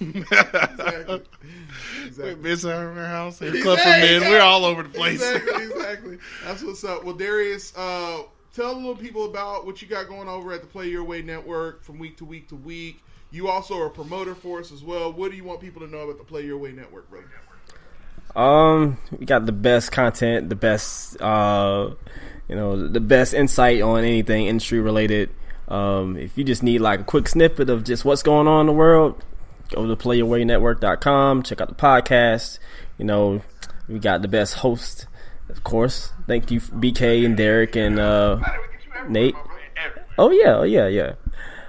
Exactly. Wait, Miss our house, here, Club for Men. We're all over the place. Exactly. That's what's up. Well, Darius, tell the little people about what you got going over at the Play Your Way Network from week to week to week. You also are a promoter for us as well. What do you want people to know about the Play Your Way Network, brother? We got the best content, the best, the best insight on anything industry related. If you just need like a quick snippet of just what's going on in the world, go to playyourwaynetwork.com. Check out the podcast. We got the best host, of course. Thank you, BK and Derreck and Nate. Oh yeah.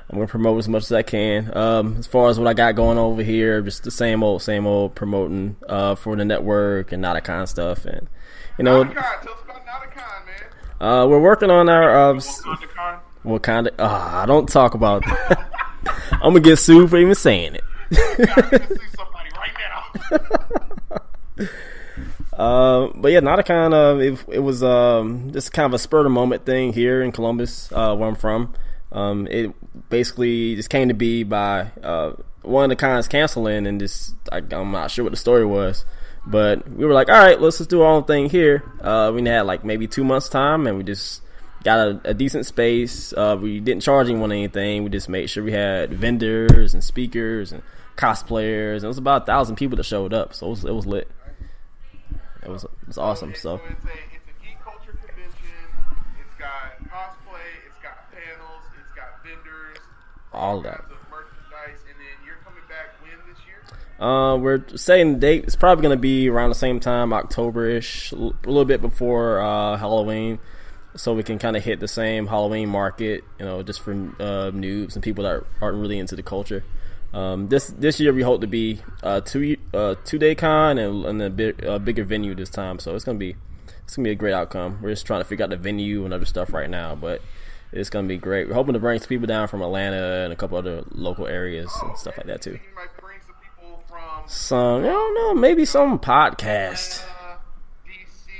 I'm gonna promote as much as I can. As far as what I got going over here, just the same old promoting for the network and Nauticon stuff, and Nauticon, tell us about Nauticon, man. We're working on our What kind of? I don't talk about that. I'm gonna get sued for even saying it. See somebody right now. But yeah, Nauticon. It was just kind of a spur of the moment thing here in Columbus, where I'm from. It basically just came to be by one of the cons canceling, and just I'm not sure what the story was, but we were like, all right, let's just do our own thing here. We had like maybe 2 months time, and we just got a decent space. We didn't charge anyone anything. We just made sure we had vendors and speakers and cosplayers. And it was about 1,000 people that showed up, so it was lit. It was awesome. So it's a geek culture convention. It's got cosplay. It's got panels. It's got vendors. all of that. Kinds of merchandise, and then you're coming back when this year? We're setting the date. It's probably going to be around the same time, October-ish, a little bit before Halloween, so we can kind of hit the same Halloween market, just for noobs and people that aren't really into the culture. This year we hope to be two-day con and a bigger venue this time, so it's gonna be a great outcome. We're just trying to figure out the venue and other stuff right now, but it's gonna be great. We're hoping to bring some people down from Atlanta and a couple other local areas and stuff like that too. You might bring some people from Some, I don't know, maybe some podcast. DC,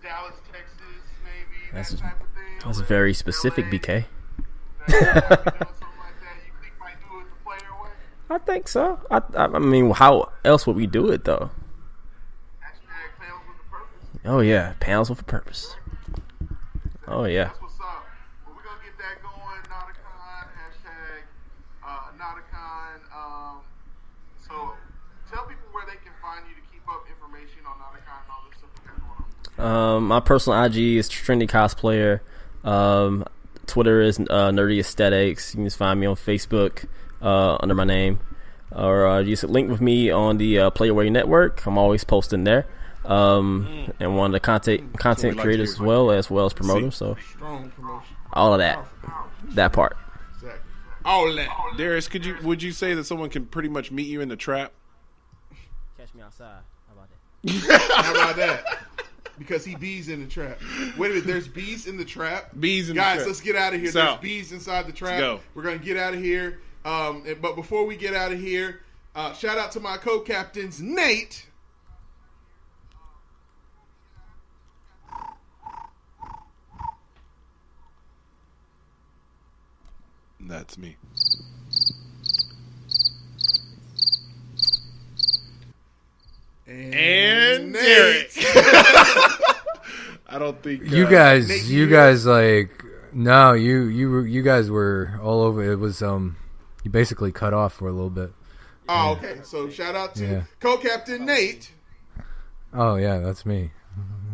Dallas, Texas, maybe That's- that type of thing. That's very specific, LA, BK. something like that. You think might do it the player way? I think so. I mean, how else would we do it though? Hashtag panels with a purpose. Oh yeah, panels with a purpose. Oh yeah. That's what's up. Well, we're gonna get that going. Nauticon, hashtag Nauticon. So tell people where they can find you to keep up information on Nauticon and all this stuff you got going on. My personal IG is Trendy Cosplayer. Twitter is Nerdy Aesthetics. You can just find me on Facebook under my name, or just link with me on the Play Your Way Network. I'm always posting there, and one of the content creators as well as promoters. So Strong promotion. all of that part. Exactly. All that. Darius, would you say that someone can pretty much meet you in the trap? me outside. How about that? How about that? Because he bees in the trap. Wait a minute, there's bees in the trap? Bees in the trap. Guys, trap. let's get out of here. So, there's bees inside the trap. let's go. We're going to get out of here. But before we get out of here, shout out to my co-captains, Nate. That's me. And Derreck. I don't think you guys like no, you guys were all over. It was you basically cut off for a little bit. Oh, okay. So shout out to co-captain Nate. Oh yeah, that's me.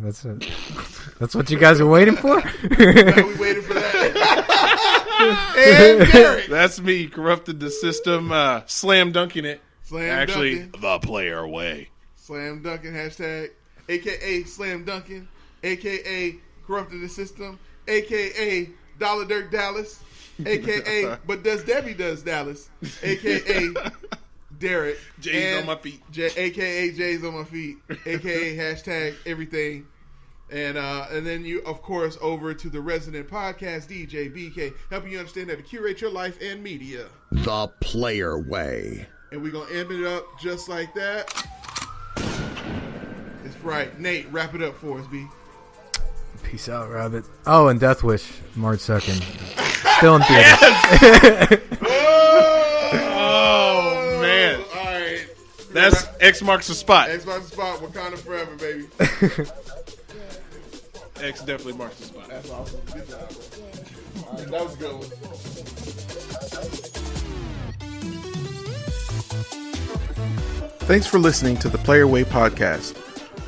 That's it. That's what you guys were waiting for. No, we waited for that. And Derreck. That's me, corrupted the system, slam dunking it. Slam dunking. The player way. Slam dunking hashtag, aka slam dunking, aka corrupted the system, aka Dollar Dirk Dallas, aka but does Debbie does Dallas, aka Derreck. J's on my feet. AKA J's on my feet. AKA hashtag everything. And then you, of course, over to the resident podcast DJ BK, helping you understand how to curate your life and media. The Player Way. And we're going to end it up just like that. That's right. Nate, wrap it up for us, B. Peace out, Rabbit. Oh, and Death Wish, March 2nd. Still in theater. Yes! Oh, man. All right. That's X marks the spot. X marks the spot. Wakanda forever, baby. X definitely marks the spot. That's awesome. Good job. All right, that was a good one. Thanks for listening to the Player Way podcast.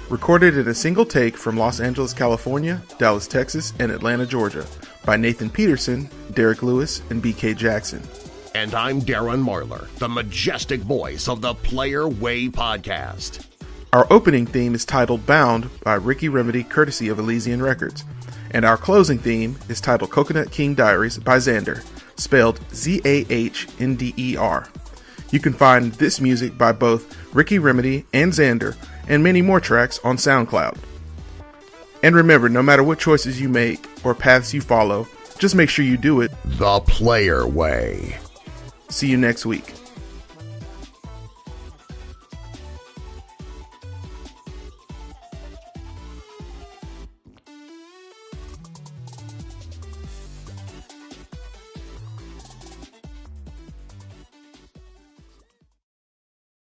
Recorded in a single take from Los Angeles, California, Dallas, Texas, and Atlanta, Georgia, by Nathan Peterson, Derek Lewis, and BK Jackson. And I'm Darren Marlar, the majestic voice of the Player Way podcast. Our opening theme is titled Bound by Ricky Remedy, courtesy of Elysian Records. And our closing theme is titled Coconut King Diaries by Xander, spelled Zahnder. You can find this music by both Ricky Remedy and Xander, and many more tracks on SoundCloud. And remember, no matter what choices you make or paths you follow, just make sure you do it the Player Way. See you next week.